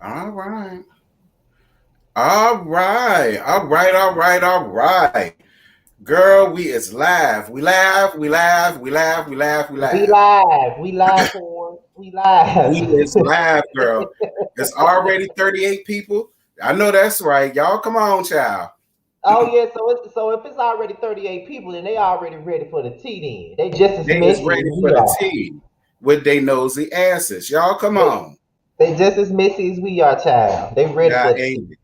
All right. All right. All right. All right. All right. Girl, we is live. We laugh. We laugh. We laugh. We laugh. We We laugh. live. We live for we live. We is live, girl. It's already 38 people. I know that's right. Y'all come on, child. Oh yeah, so if it's already 38 people, then they already ready for the tea. Then they just as They is messy as ready for we the are. tea with they nosy asses. Y'all come They, on. they just as messy as we are, child. They ready Yeah, for the tea. ain't it?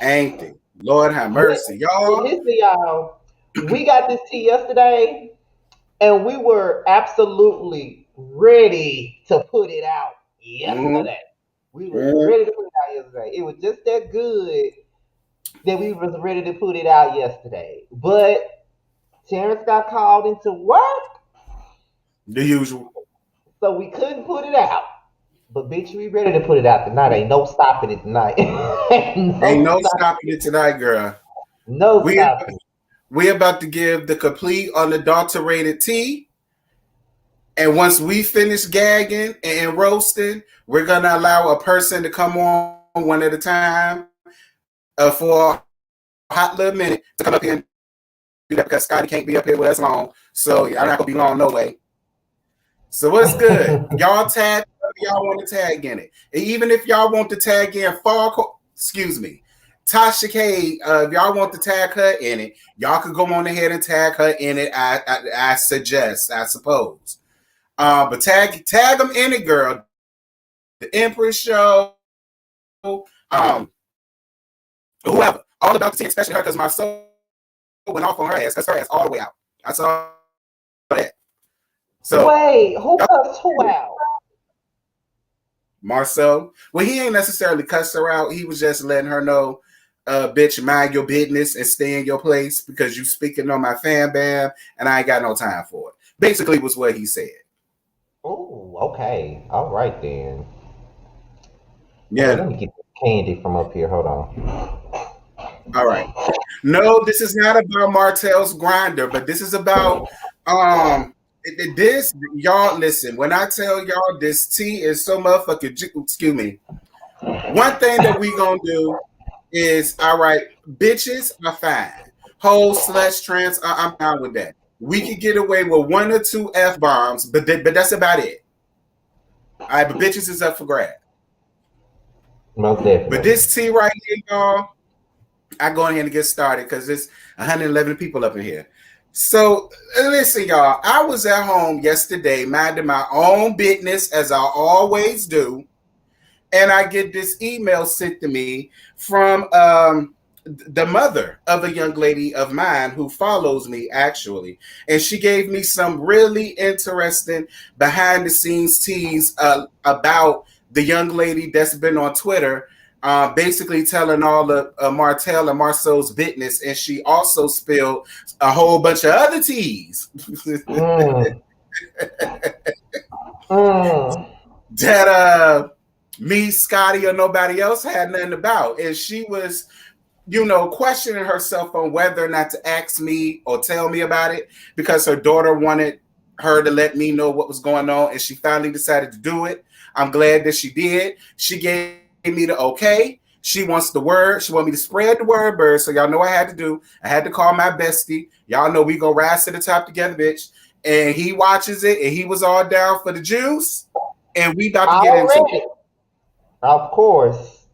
Ain't it? Lord have But, mercy. but Y'all. listen, y'all, we got this tea yesterday, and we were absolutely ready to put it out Mm-hmm. yesterday. We was Mm-hmm. ready to put it out yesterday. It was just that good that we was ready to put it out yesterday. But Terrence got called into work, The usual. so we couldn't put it out. But bitch, we ready to put it out tonight. Ain't no stopping it tonight. Ain't Ain't no no stopping stopping it. it tonight, girl. No We stopping it. we about to give the complete unadulterated tea. And once we finish gagging and roasting, we're gonna allow a person to come on one at a time for a hot little minute to come up here and do that because Scotty can't be up here with us long. So I'm not gonna be long no way. So what's good? Y'all tag y'all want to tag in it. And even if y'all want to tag in excuse me, Tasha K, if y'all want to tag her in it, y'all could go on ahead and tag her in it. I suggest, I suppose. But tag them in it, girl. The Empress Show, whoever. All about the tea, especially her, because my soul went off on her ass, because her ass all the way out. I saw that. So, Wait, who cuts who out? Marcel, well, he ain't necessarily cussed her out. He was just letting her know, bitch, mind your business and stay in your place because you speaking on my fan bam and I ain't got no time for it. Basically, was what he said. Oh, okay. All right then. Okay, Yeah. let me get the candy from up here. Hold on. All right. No, this is not about Martell's grinder, but this is about this y'all listen. When I tell y'all this tea is so motherfucking excuse me. One thing that we gonna do is all right, bitches are fine. Whole slush trans, I'm down with that. We could get away with one or two F bombs, but that's about it. All right, but bitches is up for grab. Most But definitely. this tea right here, y'all, I go ahead and get started because there's 111 people up in here. So listen, y'all. I was at home yesterday, minding my own business as I always do, and I get this email sent to me from the mother of a young lady of mine who follows me actually, and she gave me some really interesting behind the scenes teas about the young lady that's been on Twitter. Basically telling all of Martell and Marceau's business, and she also spilled a whole bunch of other teas Mm. Mm. that me, Scotty, or nobody else had nothing about. And she was, questioning herself on whether or not to ask me or tell me about it because her daughter wanted her to let me know what was going on. And she finally decided to do it. I'm glad that she did. She gave me the okay. She wants the word. She want me to spread the word, bird. So y'all know what I had to do. I had to call my bestie. Y'all know we go rise to the top together, bitch. And he watches it, and he was all down for the juice. And we about to get into it. Already. Of course.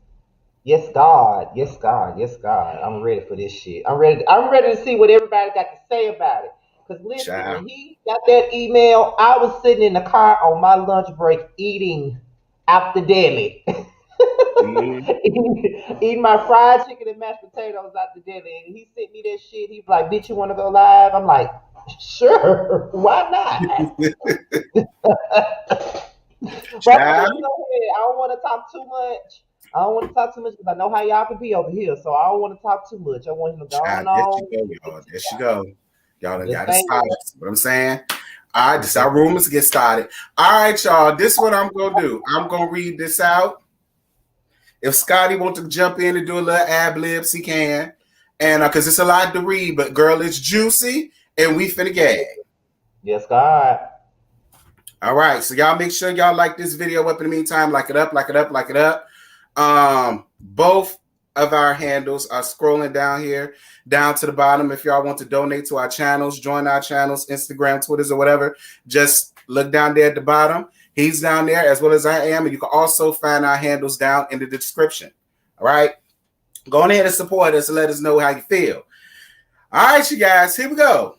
Yes, God. Yes, God. Yes, God. I'm ready for this shit. I'm ready to see what everybody got to say about it. Cause listen, Child. when he got that email, I was sitting in the car on my lunch break eating out the deli. Mm-hmm. eating my fried chicken and mashed potatoes out the deli. And he sent me that shit. He's like, bitch, you wanna go live? I'm like, sure, why not? But I'm gonna let you Child. go ahead. I don't want to talk too much. I don't want to talk too much because I know how y'all can be over here. So I don't want to talk too much. I want him to go Child, there she on go, and get y'all. the There tea she out. go. Y'all I'm done just got to saying. start. What I'm saying. All right, I'm this just our rumors get started. All right, y'all. This is what I'm gonna do. I'm gonna read this out. If Scotty wants to jump in and do a little ad libs, he can. And because it's a lot to read, but girl, it's juicy, and we finna gag. yes, God. All right, so y'all make sure y'all like this video up in the meantime. Like it up, like it up, like it up. Both of our handles are scrolling down here, down to the bottom. If y'all want to donate to our channels, join our channels, Instagram, Twitters, or whatever, just look down there at the bottom. He's down there as well as I am. And you can also find our handles down in the description. All right. Go on ahead and support us and let us know how you feel. All right, you guys, here we go.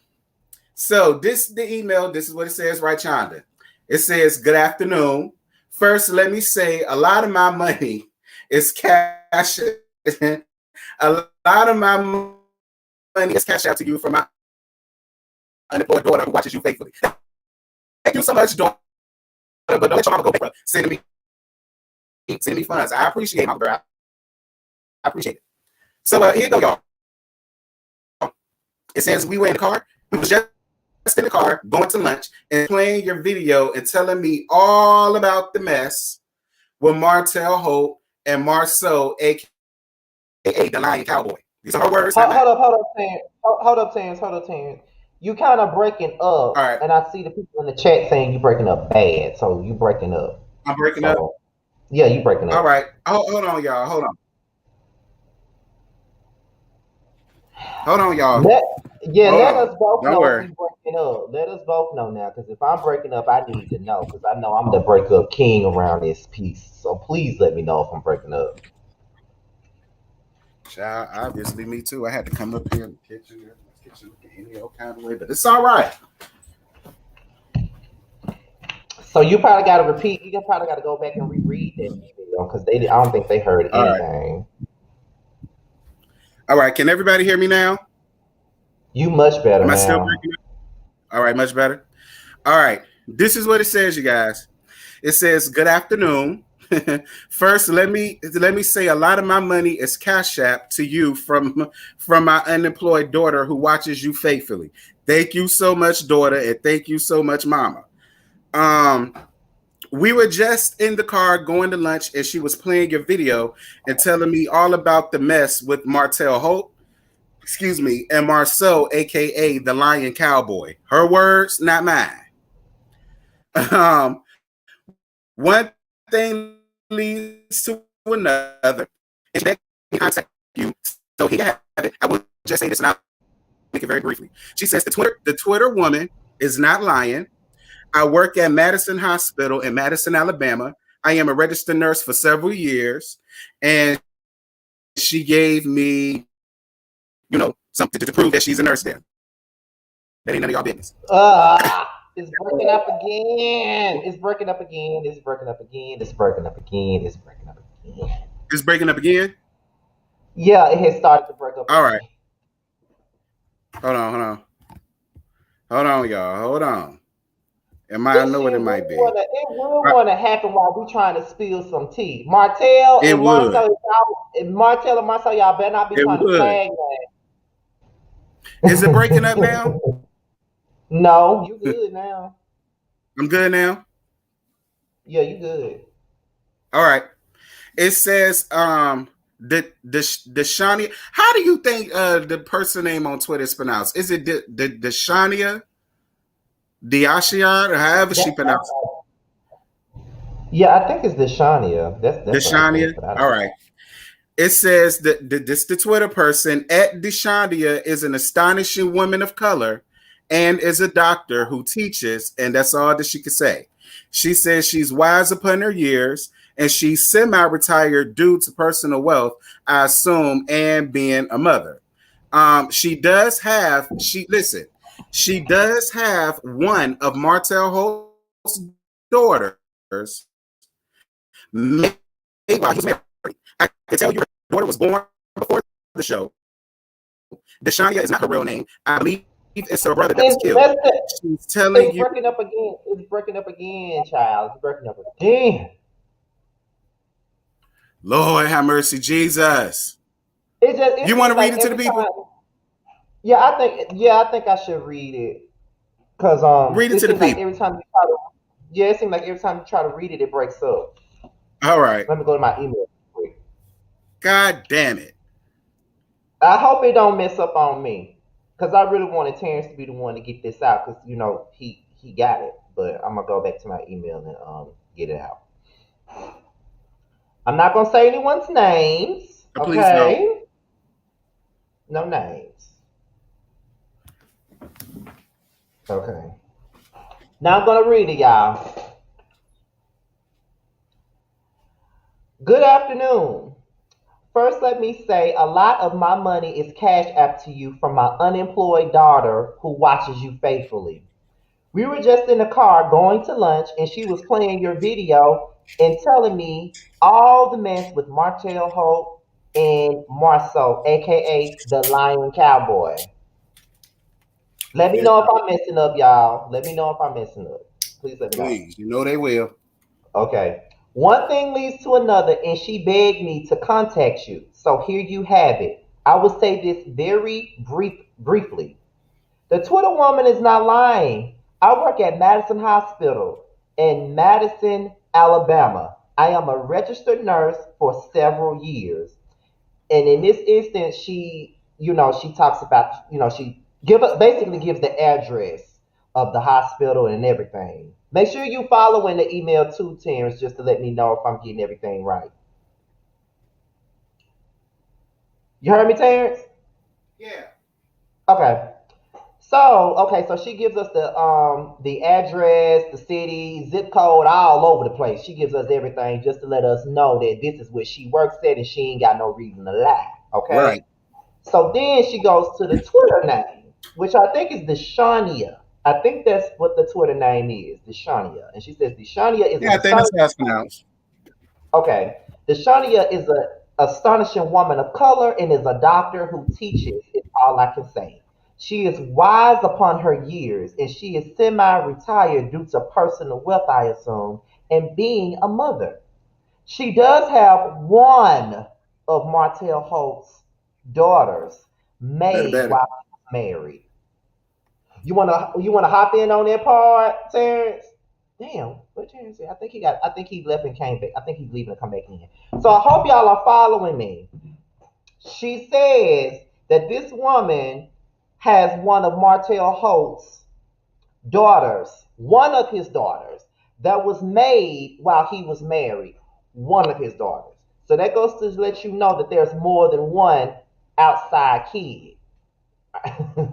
So this is the email. This is what it says, right, Chanda? It says, good afternoon. First, let me say a lot of my money is cash. A lot of my money is cash out to you from my unemployed daughter who watches you faithfully. Thank you so much, daughter. But don't let your mama go bankrupt. Send me funds. I appreciate it, my girl. I appreciate it. So here you go, y'all. It says we were in the car. We was just in the car going to lunch and playing your video and telling me all about the mess with Martell Hope and Marceau, aka the Lion Cowboy. These are her words. Hold up, Terrence. You kind of breaking up, all right. And I see the people in the chat saying you breaking up bad. So you breaking up. I'm breaking up. Yeah, you breaking up. All right. Hold on, y'all. Hold on, y'all. Let us both Don't know worry. if you breaking up. Let us both know now, because if I'm breaking up, I need to know, because I know I'm the breakup king around this piece. So please let me know if I'm breaking up. Child, obviously, me too. I had to come up here in the kitchen any old kind of way, but it's all right. So you probably got to repeat. You probably got to go back and reread that video, because I don't think they heard anything. All right. Can everybody hear me now? You much better. Am I now. still breaking up? All right, much better. All right. This is what it says, you guys. It says, good afternoon. First, let me say a lot of my money is Cash App to you from my unemployed daughter who watches you faithfully. Thank you so much, daughter, and thank you so much, mama. We were just in the car going to lunch, and she was playing your video and telling me all about the mess with Martell Hope, and Marceau, aka the Lion Cowboy. Her words, not mine. One thing leads to another. And she contact you. So he have it. I will just say this, and I'll make it very briefly. She says the Twitter woman is not lying. I work at Madison Hospital in Madison, Alabama. I am a registered nurse for several years, and she gave me, something to prove that she's a nurse there. That ain't none of y'all business. It's breaking up again. It's breaking up again. It's breaking up again. It's breaking up again. It's breaking up again. It's breaking up again? Yeah, it has started to break up. All right. Hold on, y'all. Hold on. I know what it might be. It will want to happen while we trying to spill some tea. Martell and Marceau, y'all better not be trying to tag that. Is it breaking up now? No, you good now. I'm good now? Yeah, you good. All right. It says the Shania. How do you think the person name on Twitter is pronounced? Is it the Shania? Diashia, or however she pronounced it? Yeah, I think it's Deshania. That's Deshania. All right. It says that the Twitter person at Deshania is an astonishing woman of color and is a doctor who teaches, and that's all that she could say. She says she's wise upon her years, and she's semi-retired due to personal wealth, I assume, and being a mother. She does have one of Martell Holt's daughters. While he was married. I can tell you her daughter was born before the show. Deshania is not her real name. I believe it's her brother that was killed. She's telling you. It's breaking up again. It's breaking up again, child. It's breaking up again. Lord have mercy, Jesus. You want to read it to the people? Yeah, I think I should read it. Because read it to the people. Every time it seems like every time you try to read it, it breaks up. All right. Let me go to my email quick. God damn it. I hope it don't mess up on me. Because I really wanted Terrence to be the one to get this out. Because, he got it. But I'm going to go back to my email and get it out. I'm not gonna say anyone's names, Please don't. okay? No names. Okay. Now I'm gonna read it, y'all. Good afternoon. First, let me say a lot of my money is cash app to you from my unemployed daughter who watches you faithfully. We were just in the car going to lunch, and she was playing your video and telling me all the mess with Martell Holt and Marceau, aka the Lion Cowboy. Let me Yes, know if I'm messing up, y'all. Let me know if I'm messing up. Please let me know. please. You know they will. Okay. One thing leads to another, and she begged me to contact you. So here you have it. I will say this very briefly. The Twitter woman is not lying. I work at Madison Hospital in Madison, Alabama. I am a registered nurse for several years. And in this instance, she talks about, she basically gives the address of the hospital and everything. Make sure you following the email too, Terrence, just to let me know if I'm getting everything right. You heard me, Terrence? Yeah. Okay. So she gives us the address, the city, zip code, all over the place. She gives us everything just to let us know that this is what she works at and she ain't got no reason to lie. Okay. Right. So then she goes to the Twitter name, which I think is Deshania. I think that's what the Twitter name is, Deshania. And she says Deshania is Yeah, I think that's how it's pronounced. okay. Deshania is a astonishing woman of color and is a doctor who teaches, is all I can say. She is wise upon her years, and she is semi-retired due to personal wealth, I assume, and being a mother. She does have one of Martell Holt's daughters Better, made better. while he was married. You wanna hop in on that part, Terrence? Damn, what Terrence said? I think he left and came back. I think he's leaving to come back in. So I hope y'all are following me. She says that this woman has one of Martell Holt's daughters, one of his daughters, that was made while he was married. One of his daughters. So that goes to let you know that there's more than one outside kid.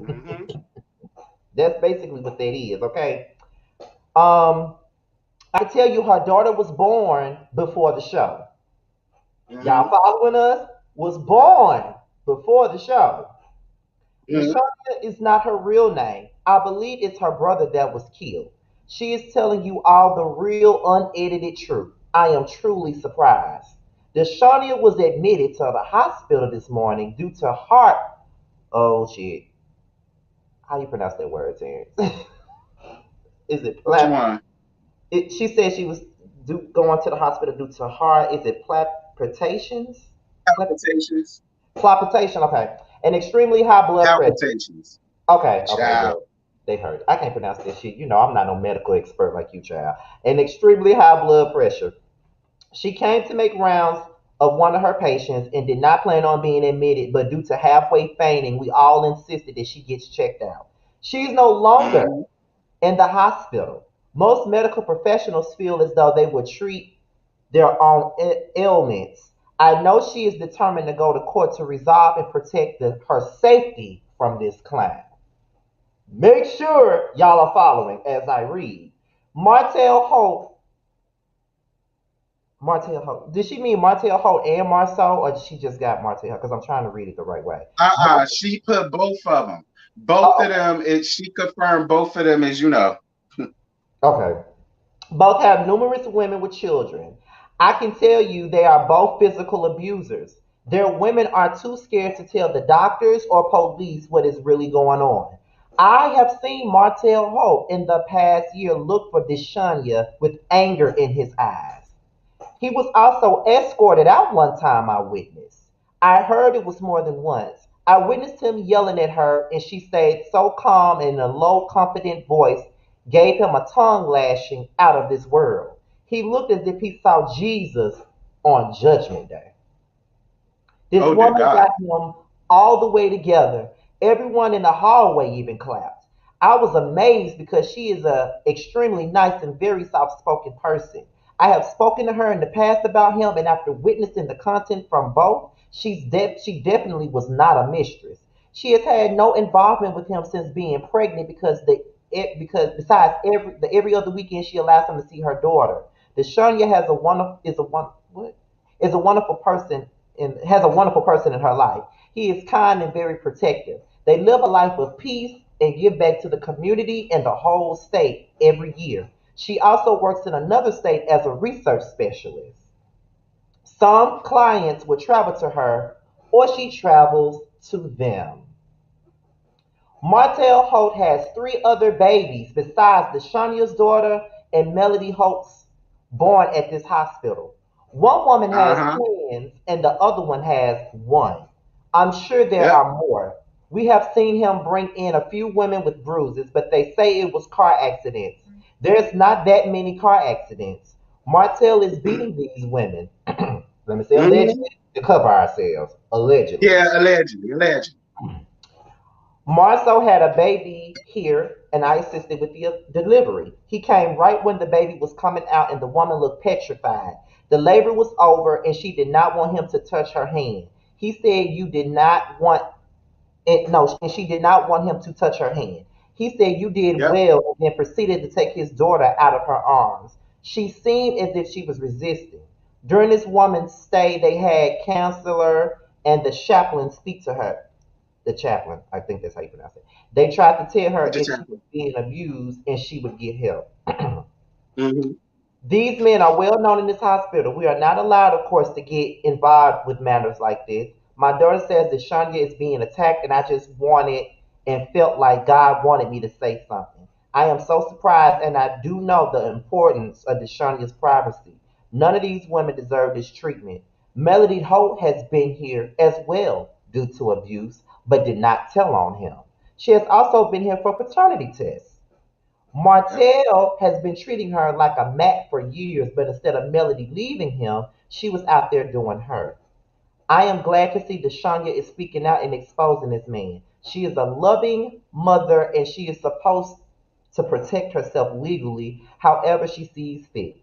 Mm-hmm. That's basically what that is, okay? Um, I can tell you her daughter was born before the show. Y'all Mm-hmm. following us? Was born before the show. Mm-hmm. Deshauna is not her real name. I believe it's her brother that was killed. She is telling you all the real unedited truth. I am truly surprised. Deshauna was admitted to the hospital this morning due to heart. Oh shit. How you pronounce that word, Terrence? Is it Which plat? one? She said she was going to the hospital due to heart. Is it palpitations? Palpitations. Palpitation. Okay. An extremely high blood pressure. Palpitations. Okay. Okay. Child. Well, they heard it. I can't pronounce this shit. I'm not no medical expert like you, child. An extremely high blood pressure. She came to make rounds of one of her patients and did not plan on being admitted, but due to halfway fainting, we all insisted that she gets checked out. She is no longer Mm-hmm. in the hospital. Most medical professionals feel as though they would treat their own ailments. I know she is determined to go to court to resolve and protect her safety from this clown. Make sure y'all are following as I read. Martell Holt. Martell Holt. Did she mean Martell Holt and Marceau, or she just got Martell Holt? Because I'm trying to read it the right way. She put both of them. Both of Oh, them. She confirmed both of them, as you know. okay. Both have numerous women with children. I can tell you they are both physical abusers. Their women are too scared to tell the doctors or police what is really going on. I have seen Martell Holt in the past year look for Deshania with anger in his eyes. He was also escorted out one time, I witnessed. I heard it was more than once. I witnessed him yelling at her, and she stayed so calm and in a low, confident voice, gave him a tongue lashing out of this world. He looked as if he saw Jesus on Judgment Day. This Oh, dear woman God. got him all the way together. Everyone in the hallway even clapped. I was amazed because she is a extremely nice and very soft-spoken person. I have spoken to her in the past about him, and after witnessing the content from both, she definitely was not a mistress. She has had no involvement with him since being pregnant because besides every other weekend she allows him to see her daughter. Desharia has a wonderful is a one what is a wonderful person and has a wonderful person in her life. He is kind and very protective. They live a life of peace and give back to the community and the whole state every year. She also works in another state as a research specialist. Some clients will travel to her or she travels to them. Martell Holt has three other babies besides Deshania's daughter and Melody Holt's born at this hospital. One woman has Uh-huh. twins and the other one has one. I'm sure there Yep. are more. We have seen him bring in a few women with bruises, but they say it was car accidents. There's not that many car accidents. Martell is beating these women. Let me say Mhm. allegedly to cover ourselves. Allegedly. Yeah, allegedly, allegedly. Marceau had a baby here, and I assisted with the delivery. He came right when the baby was coming out, and the woman looked petrified. The labor was over, and she did not want him to touch her hand. He said you did not want it, no, and she did not want him to touch her hand. He said you did Yep. well, and then proceeded to take his daughter out of her arms. She seemed as if she was resisting. During this woman's stay, they had counselor and the chaplain speak to her. The chaplain, I think that's how you pronounce it. They tried to tell her Just if she was happened. being abused and she would get help. Hmm. These men are well known in this hospital. We are not allowed, of course, to get involved with matters like this. My daughter says that Shania is being attacked, and I just wanted and felt like God wanted me to say something. I am so surprised, and I do know the importance of Shania's privacy. None of these women deserve this treatment. Melody Holt has been here as well due to abuse, but did not tell on him. She has also been here for paternity tests. Yep. Martell has been treating her like a mat for years, but instead of Melody leaving him, she was out there doing her. I am glad to see Deshania is speaking out and exposing this man. She is a loving mother and she is supposed to protect herself legally however she sees fit.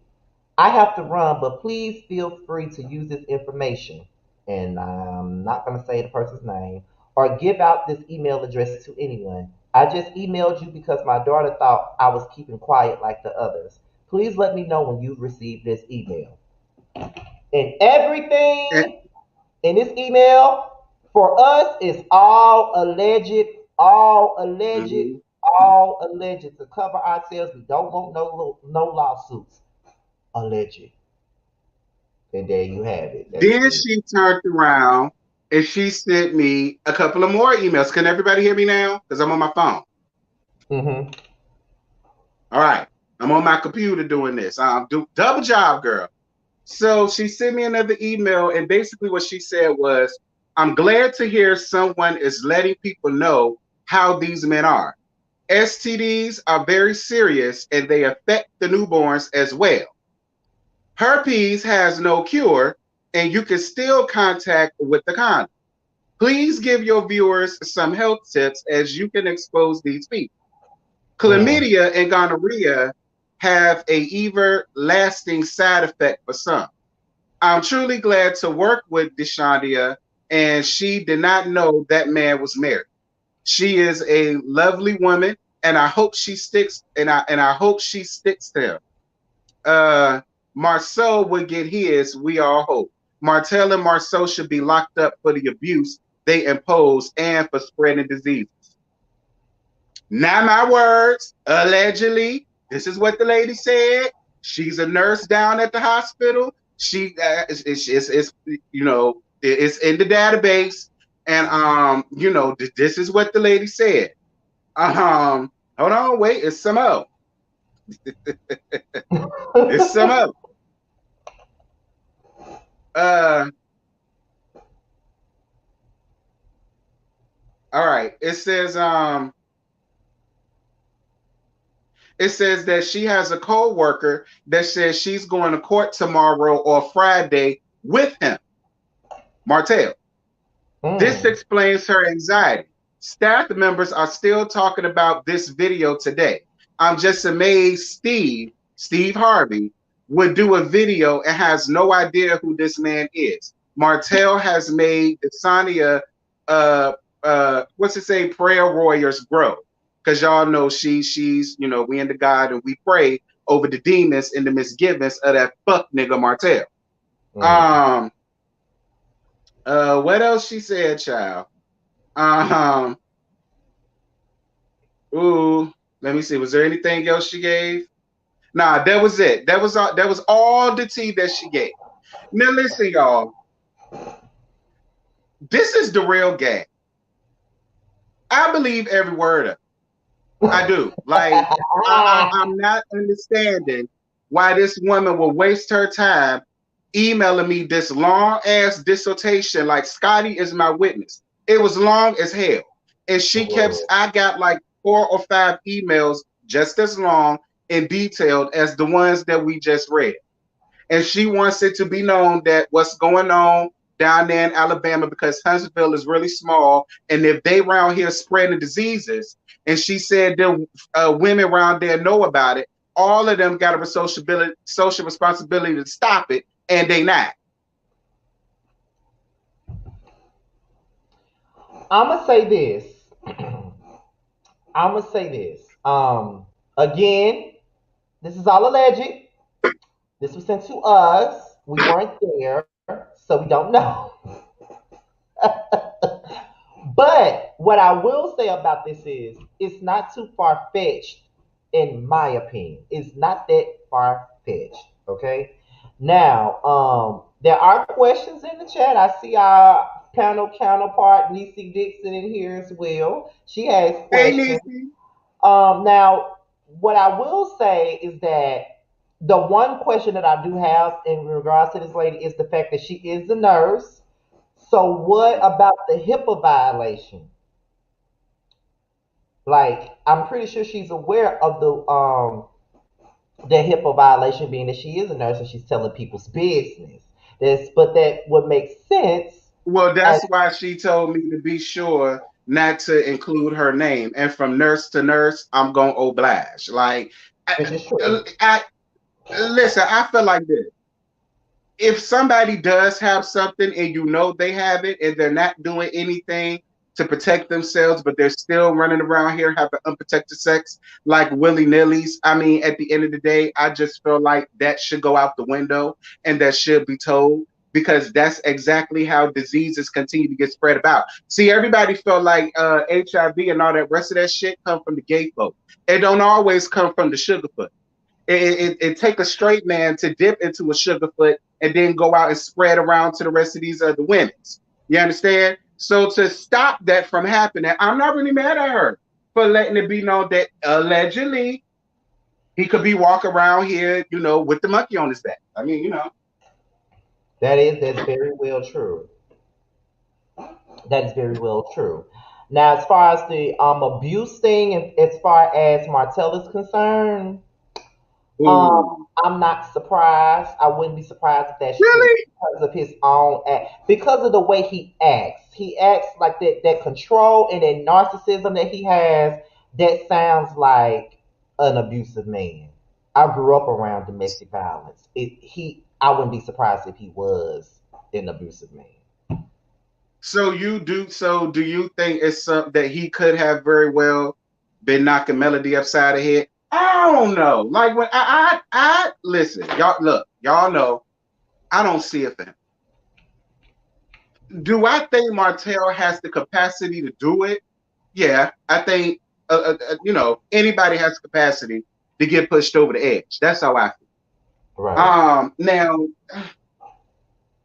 I have to run, but please feel free to use this information. And I'm not going to say the person's name or give out this email address to anyone. I just emailed you because my daughter thought I was keeping quiet like the others. Please let me know when you've received this email. And And, everything in this email for us is mhm. all alleged to cover ourselves. We don't want no lawsuits. Alleged. And there you have it. That's Then it. she turned around and she sent me a couple of more emails. Can everybody hear me now? Because I'm on my phone. Mm-hmm. All right. I'm on my computer doing this. I'm do double job, girl. So she sent me another email, and basically what she said was, I'm glad to hear someone is letting people know how these men are. STDs are very serious and they affect the newborns as well. Herpes has no cure, and you can still contact with the condom. Please give your viewers some health tips as you can expose these people. Mm. Chlamydia and gonorrhea have a everlasting side effect for some. I'm truly glad to work with Deshandia, and she did not know that man was married. She is a lovely woman, and I hope she sticks. And I hope she sticks to him. Marceau would get his. We all hope. Martel and Marceau should be locked up for the abuse they impose and for spreading diseases. Not my words. Allegedly, this is what the lady said. She's a nurse down at the hospital. She it's it's in the database, and this is what the lady said. Hold on, wait, it's some more. It's some more. Uh, all right. It says that she has a co-worker that says she's going to court tomorrow or Friday with him, Martell. This Mm. explains her anxiety. Staff members are still talking about this video today. I'm just amazed Steve Harvey, would do a video and has no idea who this man is. Martell has made the Sonya, what's it say, prayer warriors grow. Because y'all know she's, we into God and we pray over the demons and the misgivings of that fuck nigga Martell. Mm. What else she said, child? Ooh, let me see. Was there anything else she gave? Nah, that was it. That was all the tea that she gave. Now listen, y'all. This is the real game. I believe every word of it. I do. Like, I'm not understanding why this woman will waste her time emailing me this long ass dissertation. Like, Scotty is my witness. It was long as hell. And I got like 4 or 5 emails just as long and detailed as the ones that we just read. And she wants it to be known that what's going on down there in Alabama, because Huntsville is really small, and if they around here spreading diseases, and she said that women around there know about it, all of them got a social responsibility to stop it, and they not. I'ma say this. I'ma say this. Again, this is all alleged. This was sent to us. We weren't there, so we don't know. But what I will say about this is it's not too far fetched, in my opinion. It's not that far fetched. Okay. Now, there are questions in the chat. I see our panel counterpart, Niecy Dixon, in here as well. She has questions. Hey, Now, what I will say is that the one question that I do have in regards to this lady is the fact that she is a nurse. So, what about the HIPAA violation? Like, I'm pretty sure she's aware of the HIPAA violation, being that she is a nurse and she's telling people's business. But that would make sense. well, As, that's why she told me to be sure not to include her name. And from nurse to nurse, I'm going to oblige. Like, which is true. listen, I feel like this. If somebody does have something and you know they have it and they're not doing anything to protect themselves, but they're still running around here having unprotected sex like willy-nillys, I mean, at the end of the day, I just feel like that should go out the window and that should be told, because that's exactly how diseases continue to get spread about. See, everybody felt like HIV and all that rest of that shit come from the gay folk. It don't always come from the sugarfoot. It take a straight man to dip into a sugarfoot and then go out and spread around to the rest of these other women's. You understand? So to stop that from happening, I'm not really mad at her for letting it be known that allegedly he could be walking around here, with the monkey on his back. I mean, That's very well true. That is very well true. Now, as far as the abuse thing, and as far as Martell is concerned, I'm not surprised. I wouldn't be surprised if that's true really? because of his own act, because of the way he acts. He acts like that control and that narcissism that he has. That sounds like an abusive man. I grew up around domestic violence. I wouldn't be surprised if he was an abusive man. So do you think it's something that he could have very well been knocking Melody upside the head? I don't know. Like, when I listen, y'all know I don't see it for him. Do I think Martell has the capacity to do it? Yeah, I think anybody has capacity to get pushed over the edge. That's how I feel. Right. Now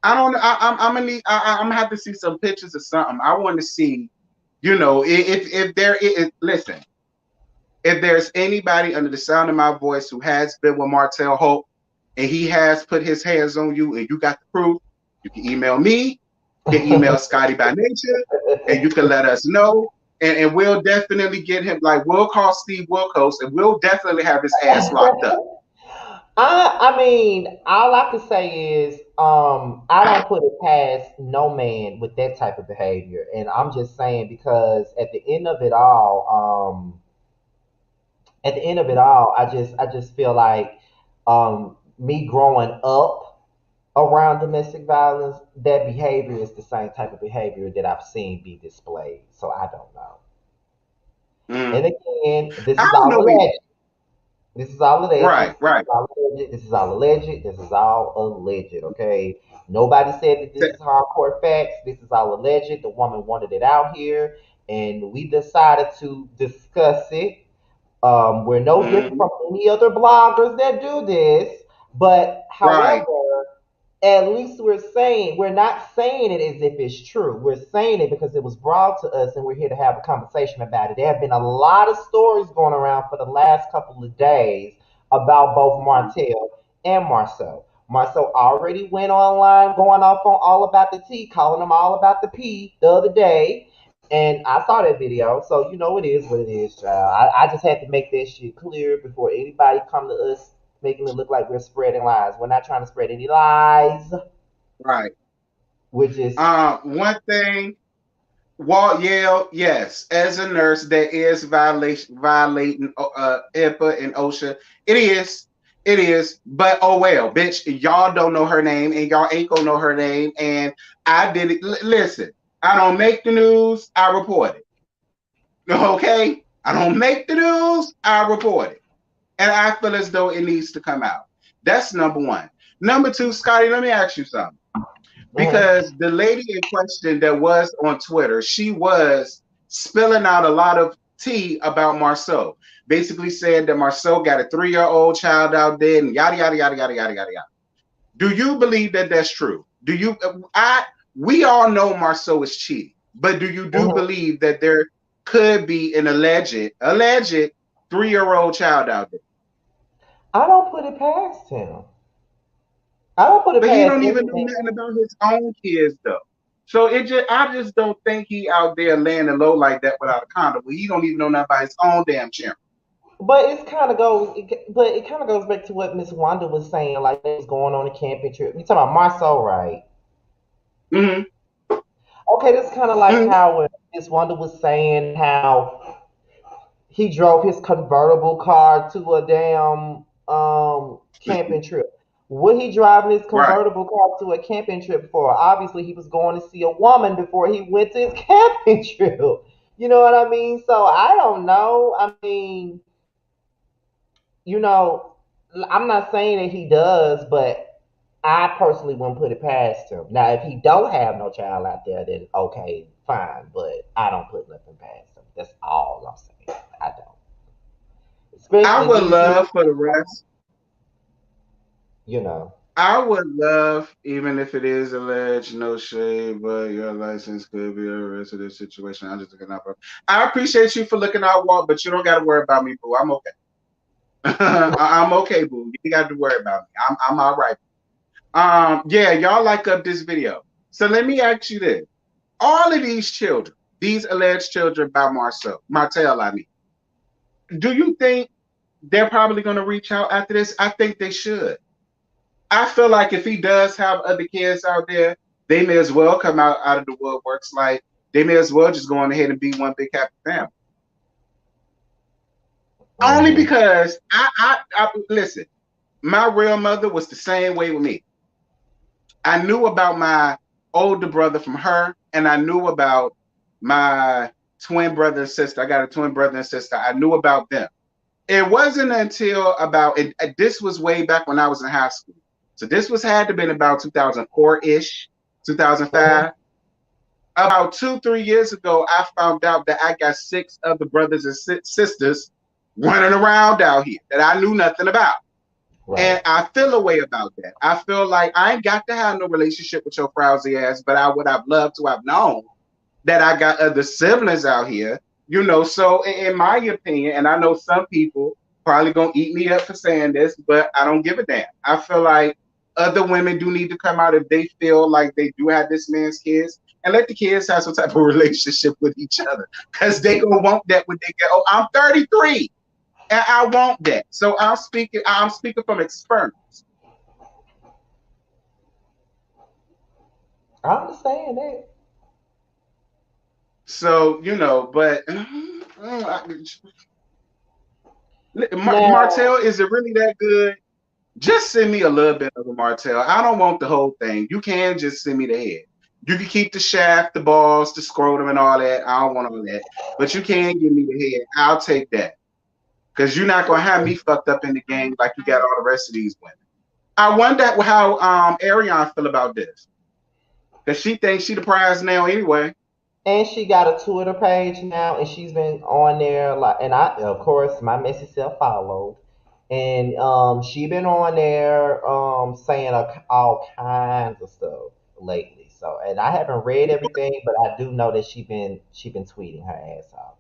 I don't. I'm gonna need. I'm gonna have to see some pictures or something. I want to see, if there is. Listen, if there's anybody under the sound of my voice who has been with Martell Hope and he has put his hands on you and you got the proof, you can email me. You can email ScottyByNature, and you can let us know. And we'll definitely get him. Like, we'll call Steve Wilkos, and we'll definitely have his ass locked up. I mean, all I can say is, I don't put it past no man with that type of behavior, and I'm just saying because at the end of it all, I just feel like, me growing up around domestic violence, that behavior is the same type of behavior that I've seen be displayed. So I don't know. Mm. And again, this I is don't all know either. alleged. This is all alleged. Right, right. This is all alleged. This is all alleged. Okay. Nobody said that this is hardcore facts. This is all alleged. The woman wanted it out here, and we decided to discuss it. We're no different Mm-hmm. from any other bloggers that do this, but however, Right, at least we're not saying it as if it's true. We're saying it because it was brought to us and we're here to have a conversation about it. There have been a lot of stories going around for the last couple of days about both Martell and Marceau. Marceau already went online going off on all about the T, calling them all about the P the other day. And I saw that video, so you know it is what it is, child. I just had to make that shit clear before anybody come to us making it look like we're spreading lies. We're not trying to spread any lies. right. We're just One thing, Walt Yale, yes, as a nurse, there is violating HIPAA and OSHA. It is. But oh well, bitch, y'all don't know her name, and y'all ain't gonna know her name. And I did it. Listen, I don't make the news. I report it. Okay, I don't make the news. I report it, and I feel as though it needs to come out. That's number one. Number two, Scotty, let me ask you something. mhm. Because the lady in question that was on Twitter, she was spilling out a lot of tea about Marceau. Basically said that Marceau got a 3-year-old child out there and yada yada yada yada yada yada yada. Do you believe that that's true? Do you? We all know Marceau is cheating, but do Mhm. believe that there could be an alleged 3-year-old child out there? I don't put it past him. I don't put it But he past don't even know anything. nothing about his own kids though. So I just don't think he out there laying low like that without a condom. He don't even know nothing about his own damn children. But it kind of goes back to what Miss Wanda was saying, like it was going on a camping trip. You talking about Marceau, right? Mm-hmm. Okay, this is kind of like Mm-hmm. how when Miss Wanda was saying how he drove his convertible car to a damn camping trip. What he driving his Right. convertible car to a camping trip for? Obviously, he was going to see a woman before he went to his camping trip. You know what I mean? So I don't know. I mean, you know, I'm not saying that he does, but I personally wouldn't put it past him. Now, if he don't have no child out there, then okay, fine. But I don't put nothing past him. That's all I'm saying. I don't. I Especially would these young, love for the rest. you know. I would love, even if it is alleged, no shade, but your license could be arrested in this situation. I'm just looking out for. I appreciate you for looking out, Walt, but you don't got to worry about me, boo. I'm okay. I'm okay, boo. You got to worry about me. I'm all right. Yeah, y'all like up this video. So let me ask you this. All of these children, these alleged children by Martell, I mean, do you think they're probably going to reach out after this? I think they should. I feel like if he does have other kids out there, they may as well come out of the woodworks. Like they may as well just go on ahead and be one big happy family. Only Hmm. because I listen. My real mother was the same way with me. I knew about my older brother from her, and I knew about my twin brother and sister. I got a twin brother and sister. I knew about them. It wasn't until about this was way back when I was in high school. So this was had to been about 2004-ish, 2005. About 2, 3 years ago, I found out that I got 6 other brothers and sisters running around out here that I knew nothing about. Right. And I feel a way about that. I feel like I ain't got to have no relationship with your frowsy ass, but I would have loved to have known that I got other siblings out here, So in my opinion, and I know some people probably gonna eat me up for saying this, but I don't give a damn. I feel like other women do need to come out if they feel like they do have this man's kids and let the kids have some type of relationship with each other. Cause they gonna want that when they get I'm 33 and I want that. So I'm speaking from experience. I understand that. So, but Now, Martell, is it really that good? Just send me a little bit of a Martell. I don't want the whole thing. You can just send me the head. You can keep the shaft, the balls, the scrotum, and all that. I don't want all that. But you can give me the head. I'll take that. Because you're not gonna have me fucked up in the game like you got all the rest of these women. I wonder how Ariane feel about this. Because she thinks she the prize now anyway. And she got a Twitter page now, and she's been on there like, and I, of course, my messy self followed, and she been on there saying all kinds of stuff lately. So, and I haven't read everything, but I do know that she been tweeting her ass off.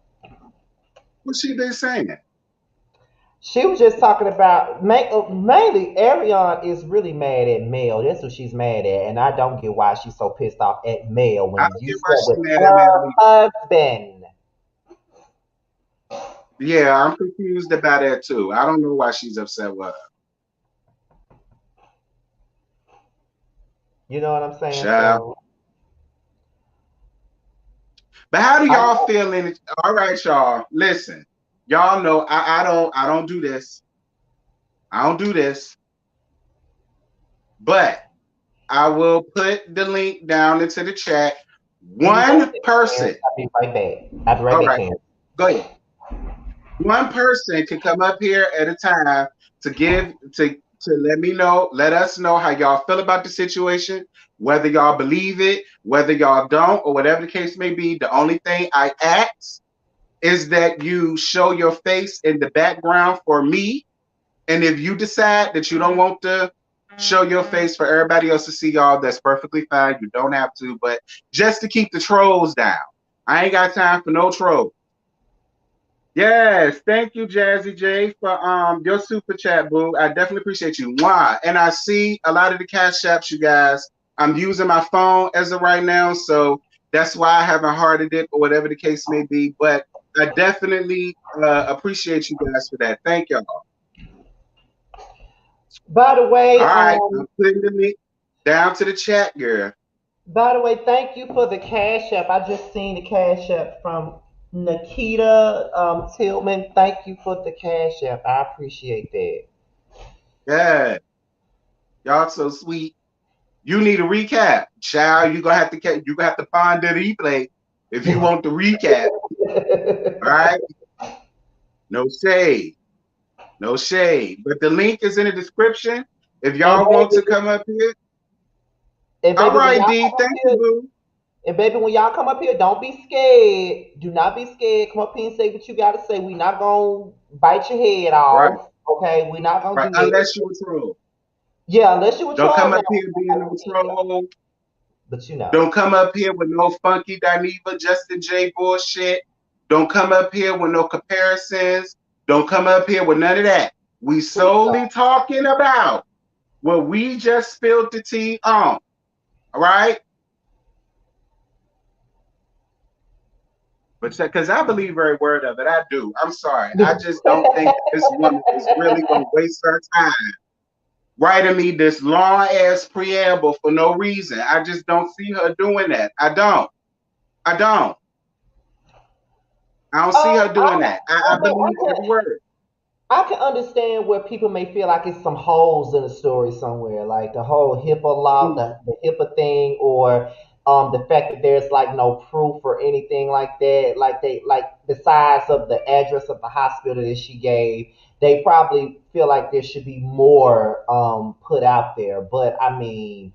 What she been saying? She was just talking about mainly Ariane is really mad at Mel. That's what she's mad at, and I don't get why she's so pissed off at Mel I when don't you get why slept she with mad at me. her husband. Yeah, I'm confused about that too. I don't know why she's upset with her. You know what I'm saying? Child. So But how do I y'all feel in it? All right, y'all. Listen, y'all know I don't do this. I don't do this. But I will put the link down into the chat. give me one One second, Terrence. person. I'll be right back. I'll be right All back, right, Terrence. go ahead. One person can come up here at a time to give to let me know, let us know how y'all feel about the situation, whether y'all believe it, whether y'all don't, or whatever the case may be. The only thing I ask is that you show your face in the background for me. And if you decide that you don't want to show your face for everybody else to see y'all, that's perfectly fine. You don't have to, but just to keep the trolls down. I ain't got time for no trolls. Yes, thank you, Jazzy J, for your super chat, boo. I definitely appreciate you. Mwah. And I see a lot of the cash apps, you guys. I'm using my phone as of right now, so that's why I haven't hearted it or whatever the case may be. But I definitely appreciate you guys for that. Thank y'all. By the way, All right, I'm putting the link down to the chat, girl. thank you for the cash app. I just seen the cash app from Nikita Tillman. Thank you for the cash app. I appreciate that. Yeah, y'all so sweet. You need a recap, child. You gonna have to find the replay if you want the recap. All right, no shade, no shade. But the link is in the description. If and y'all want baby, to come up here, and all baby, when right, y'all D. come up Thank you, here, boo. when y'all come up here, don't be scared. Do not be scared. Come up here and say what you gotta say. We not gonna bite your head Right, off. Okay, we not gonna right. do Unless that. you a troll, Yeah, unless you a don't troll come now. up here being no troll. But you know. Don't come up here with no funky Dineva, Justin J bullshit. Don't come up here with no comparisons. Don't come up here with none of that. We Please solely don't. talking about what we just spilled the tea on. All right? But because I believe every word of it, I do. I'm sorry. I just don't think that this woman is really gonna waste her time writing me this long ass preamble for no reason. I just don't see her doing that. I don't. I don't. I don't see her doing that. I believe every word. I can understand where people may feel like it's some holes in the story somewhere, like the whole HIPAA law, the HIPAA thing, or the fact that there's like no proof or anything like that. Like they like besides of the address of the hospital that she gave, they probably feel like there should be more put out there. But I mean,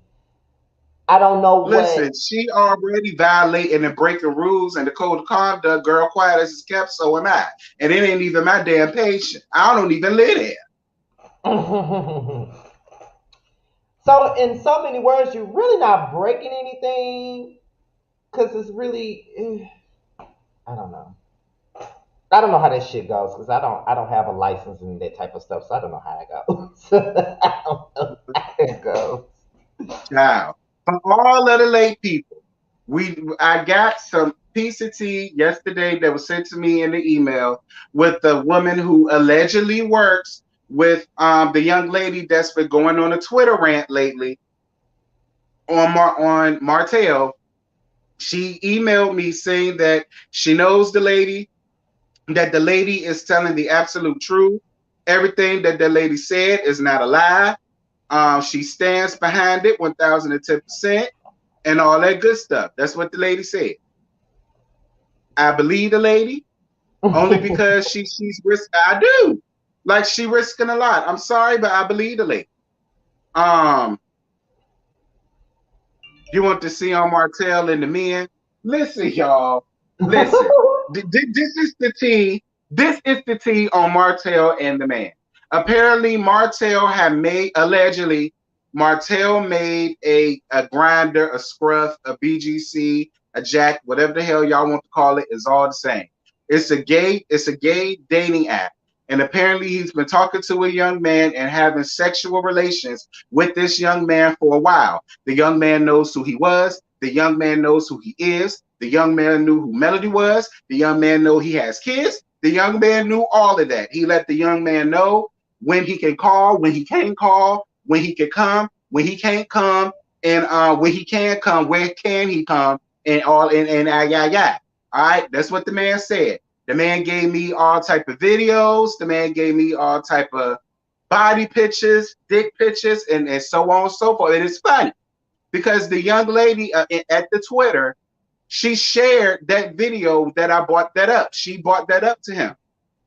I don't know what. Listen, she already violating and breaking rules and the code of conduct. Girl, quiet as it's kept, so am I. And it ain't even my damn patient. I don't even live there. So in so many words, you're really not breaking anything because it's really. I don't know. I don't know how that shit goes because I don't have a license and that type of stuff, so I don't know how it goes. I don't know how it goes. Child. For all of the late people, I got some piece of tea yesterday that was sent to me in the email with the woman who allegedly works with the young lady that's been going on a Twitter rant lately on Martell. She emailed me saying that she knows the lady, that the lady is telling the absolute truth. Everything that lady said is not a lie. She stands behind it 1010% and all that good stuff. That's what the lady said. I believe the lady only because she's risk. I do. Like, she risking a lot. I'm sorry, but I believe the lady. You want to see on Martell and the men? Listen, y'all. Listen. This is the tea. This is the tea on Martell and the man. Apparently, allegedly, Martell made a grinder, a scruff, a BGC, a jack, whatever the hell y'all want to call it, is all the same. It's a gay dating app. And apparently he's been talking to a young man and having sexual relations with this young man for a while. The young man knows who he was. The young man knows who he is. The young man knew who Melody was. The young man knew he has kids. The young man knew all of that. He let the young man know when he can call, when he can't call, when he can come, when he can't come, and when he can come, where can he come, and all and yeah. All right, that's what the man said. The man gave me all type of videos. The man gave me all type of body pictures, dick pictures, and so on and so forth. And it's funny because the young lady at the Twitter, she shared that video that I brought that up. She brought that up to him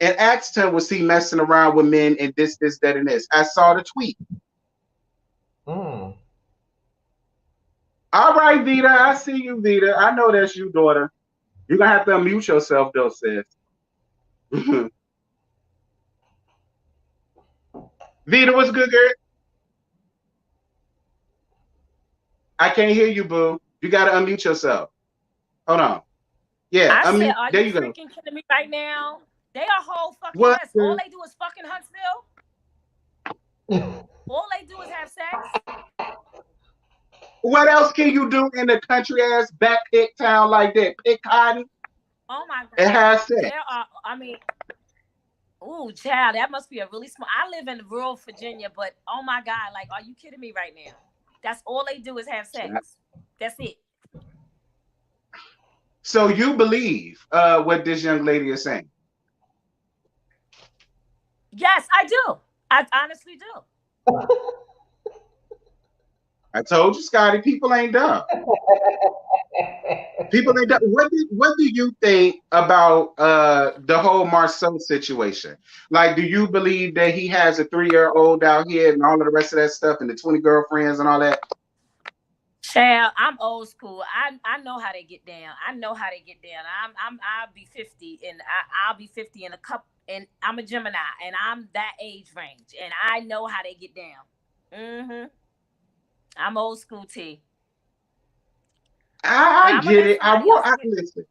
and asked him, was he messing around with men and this, that, and this. I saw the tweet. All right, Vita. I see you, Vita. I know that's you, daughter. You're going to have to unmute yourself, though, sis. Vita, what's good, girl? I can't hear you, boo. You got to unmute yourself. Hold on. Yeah, I said, are you freaking kidding me right now? They are whole fucking mess. All they do is fucking Huntsville. All they do is have sex. What else can you do in a country ass back pit town like that? Pick cotton. Oh my God. It has sex. There are, ooh, child, that must be a really small. I live in rural Virginia, but oh my God, like, are you kidding me right now? That's all they do is have sex. That's it. So you believe what this young lady is saying? Yes, I do. I honestly do. I told you, Scotty, people ain't dumb. People ain't dumb. What do you think about the whole Marceau situation? Like, do you believe that he has a 3-year-old out here and all of the rest of that stuff and the 20 girlfriends and all that? Child, I'm old school. I know how they get down. I know how they get down. I'll be 50 and I'll be 50 in a couple, and I'm a Gemini and I'm that age range and I know how they get down. I'm old school T. I get it. I listen.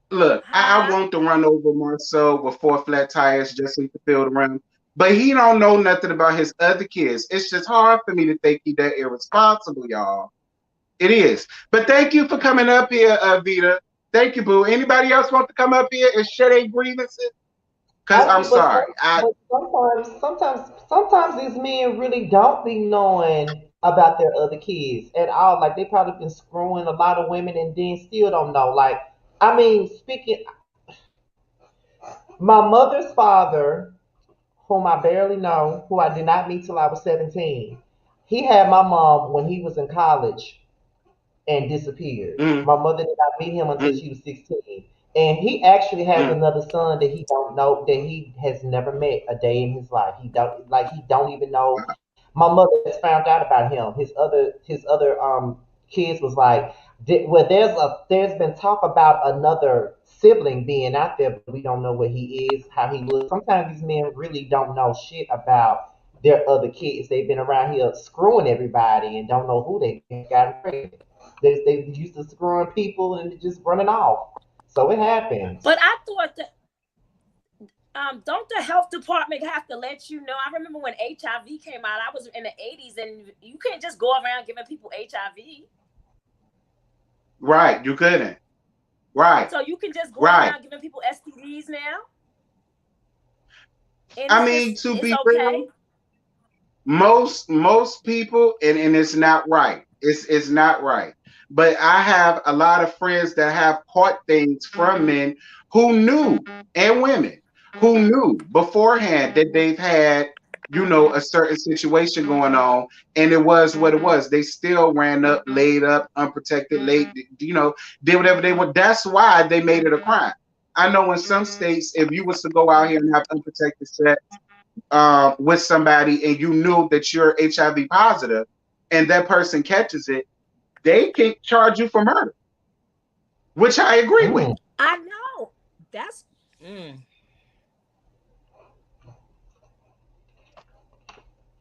Look, I want to run over Marceau with 4 flat tires just so he can feel the rim. But he don't know nothing about his other kids. It's just hard for me to think he's that irresponsible, y'all. It is. But thank you for coming up here, Vita. Thank you, boo. Anybody else want to come up here and share their grievances? Because I'm sorry. Sometimes these men really don't be knowing about their other kids at all. Like, they probably been screwing a lot of women and then still don't know. Like, I mean, my mother's father, whom I barely know, who I did not meet till I was 17, he had my mom when he was in college and disappeared. My mother did not meet him until she was 16. And he actually has another son that he don't know, that he has never met a day in his life. He don't even know. My mother has found out about him. His other kids was like, there's been talk about another sibling being out there, but we don't know what he is, how he looks. Sometimes these men really don't know shit about their other kids. They've been around here screwing everybody and don't know who they got pregnant. They used to screwing people and just running off. So it happens. But I thought that don't the health department have to let you know? I remember when HIV came out, I was in the 80s, and you can't just go around giving people HIV. Right, you couldn't. Right. So you can just go around giving people STDs now? And I mean, to be real, most people, and it's not right. It's not right. But I have a lot of friends that have caught things from men who knew, and women who knew beforehand that they've had, a certain situation going on, and it was what it was. They still ran up, laid up, unprotected, did whatever they want. That's why they made it a crime. I know in some states, if you was to go out here and have unprotected sex with somebody, and you knew that you're HIV positive, and that person catches it, they can charge you for murder, which I agree with. I know. That's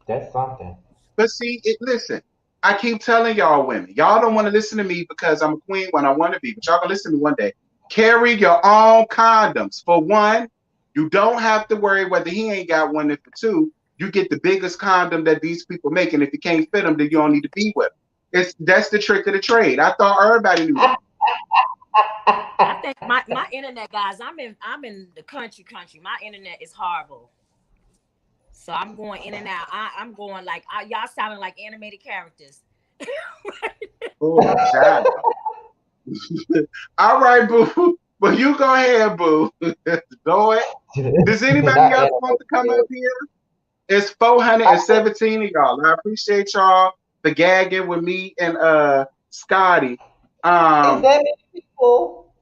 That's something. But see, listen, I keep telling y'all women, y'all don't want to listen to me because I'm a queen when I want to be, but y'all can listen to me one day. Carry your own condoms. For one, you don't have to worry whether he ain't got one. And for two, you get the biggest condom that these people make, and if you can't fit them, then you don't need to be with them. That's the trick of the trade. I thought everybody knew that. I think my internet, guys. I'm in the country. My internet is horrible. So I'm going in and out. I'm going like y'all sounding like animated characters. Oh, child. All right, boo. Well, you go ahead, boo. Go ahead. Does anybody else want to come up here? It's 417 of y'all. I appreciate y'all for gagging with me and Scotty. Is that many people?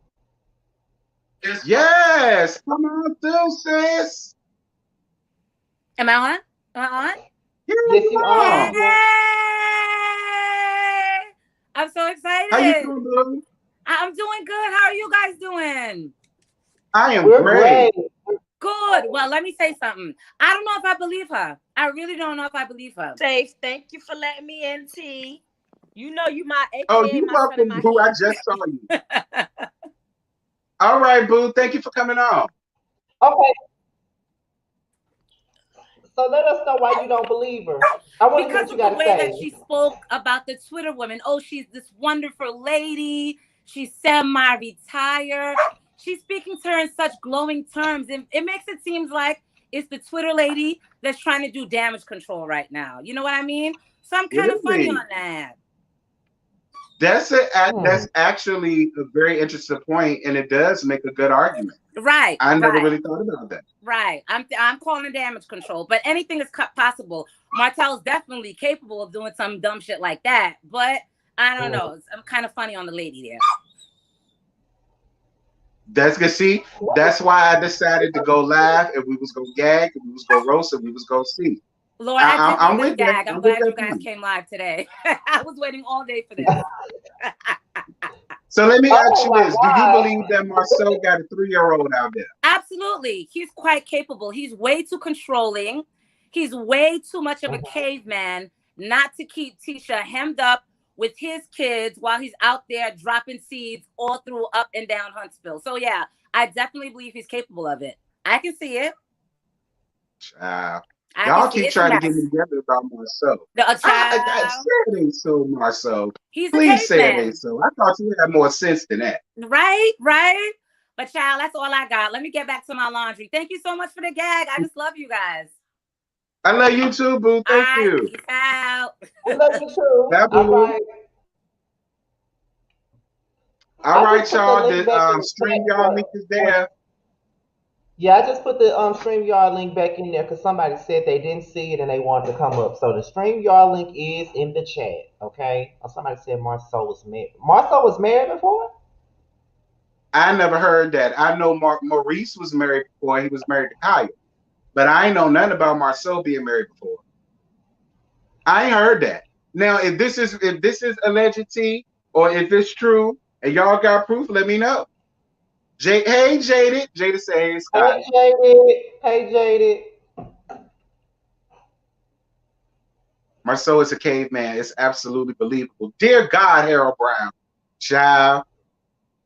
Yes. Come on through, sis. Am I on? Am I on? Yes, you are. Hey! I'm so excited. How you doing, boo? I'm doing good. How are you guys doing? I am We're great. Good. Well, let me say something. I don't know if I believe her. I really don't know if I believe her. Safe. Thank you for letting me in, T. You know you my AKA, Oh, you welcome, boo. I just saw you. All right, boo. Thank you for coming on. Okay. So let us know why you don't believe her. I want to hear Because what you of got the to way say. that she spoke about the Twitter woman. Oh, she's this wonderful lady. She's semi-retired. She's speaking to her in such glowing terms. And it makes it seem like it's the Twitter lady that's trying to do damage control right now. You know what I mean? So I'm kind of funny on that. That's actually a very interesting point, and it does make a good argument. Right. I never really thought about that. Right. I'm calling damage control, but anything is possible. Martell's definitely capable of doing some dumb shit like that, but I don't know. I'm kind of funny on the lady there. That's good. See, that's why I decided to go live, and we was gonna gag, and we was gonna roast, and we was gonna see. Lord, I'm with gag. I'm glad you guys came live today. I was waiting all day for this. So let me ask you this: do you believe that Marcel got a 3-year-old out there? Absolutely. He's quite capable. He's way too controlling. He's way too much of a caveman not to keep Tisha hemmed up with his kids while he's out there dropping seeds all through up and down Huntsville. So yeah, I definitely believe he's capable of it. I can see it. Y'all keep trying to get me together about Marcel. I said it ain't so, Marcel. Please say it ain't so. I thought you had more sense than that. Right. But child, that's all I got. Let me get back to my laundry. Thank you so much for the gag. I just love you guys. I love you too, boo. Thank you. Peace out. I love you too. All right, y'all. The StreamYard link is there. Yeah, I just put the StreamYard link back in there because somebody said they didn't see it and they wanted to come up. So the StreamYard link is in the chat, okay? Somebody said Marceau was married. Marceau was married before? I never heard that. I know Maurice was married before. He was married to Kaya. But I ain't know nothing about Marceau being married before. I ain't heard that. Now, if this is alleged tea or if it's true and y'all got proof, let me know. Hey, Jaded. Jaded says, hey, Scotty. Hey, Jaded. Marceau is a caveman. It's absolutely believable. Dear God, Harold Brown. Child.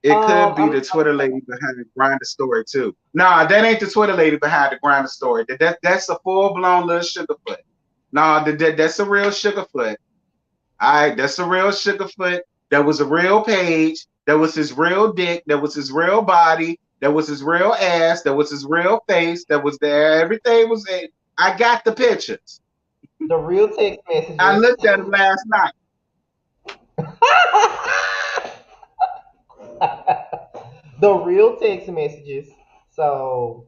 It could be the Twitter lady behind the Grindr story, too. Nah, that ain't the Twitter lady behind the Grindr story. That's a full-blown little Sugarfoot. Nah, that's a real Sugarfoot. All right, that's a real Sugarfoot. That was a real page. That was his real dick. That was his real body. That was his real ass. That was his real face. That was there. Everything was it. I got the pictures. The real text messages. I looked at them last night. The real text messages. So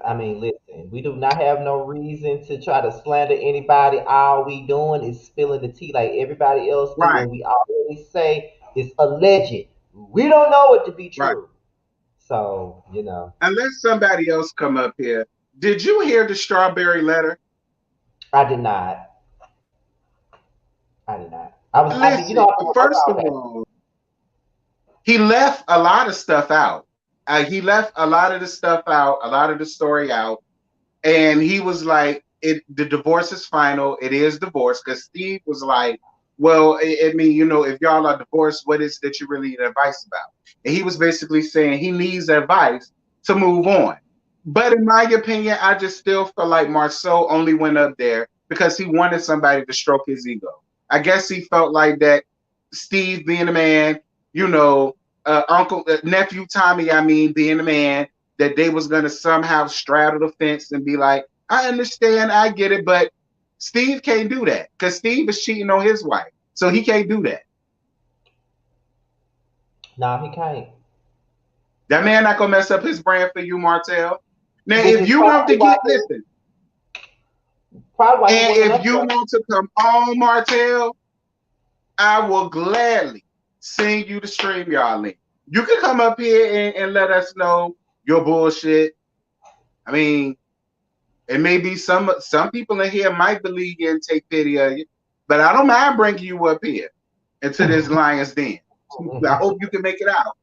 I mean, listen, we do not have no reason to try to slander anybody. All we doing is spilling the tea like everybody else do, Right, and we always say it's alleged. We don't know it to be right. true. So, you know, Unless somebody else come up here. Did you hear the strawberry letter? I did not. I did not. I did, you know, Listen, I was work first all of day. all, he left a lot of stuff out. He left a lot of the stuff out, a lot of the story out. And he was like, the divorce is final. It is divorce. Because Steve was like, well, I mean, you know, if y'all are divorced, what is that you really need advice about? And he was basically saying he needs advice to move on. But in my opinion, I just still feel like Marceau only went up there because he wanted somebody to stroke his ego. I guess he felt like that Steve being a man, you know, nephew Tommy, I mean, being a man, that they was gonna somehow straddle the fence and be like, I understand, I get it, but Steve can't do that because Steve is cheating on his wife, so he can't do that. No, he can't. That man not gonna mess up his brand for you, Martell. Now, Which if is you want to get listen, probably why he and wasn't if up you there. want to come on, Martell, I will gladly send you the StreamYard link. You can come up here and let us know your bullshit. I mean, it may be some people in here might believe you and take pity of you, but I don't mind bringing you up here into this lion's den. I hope you can make it out.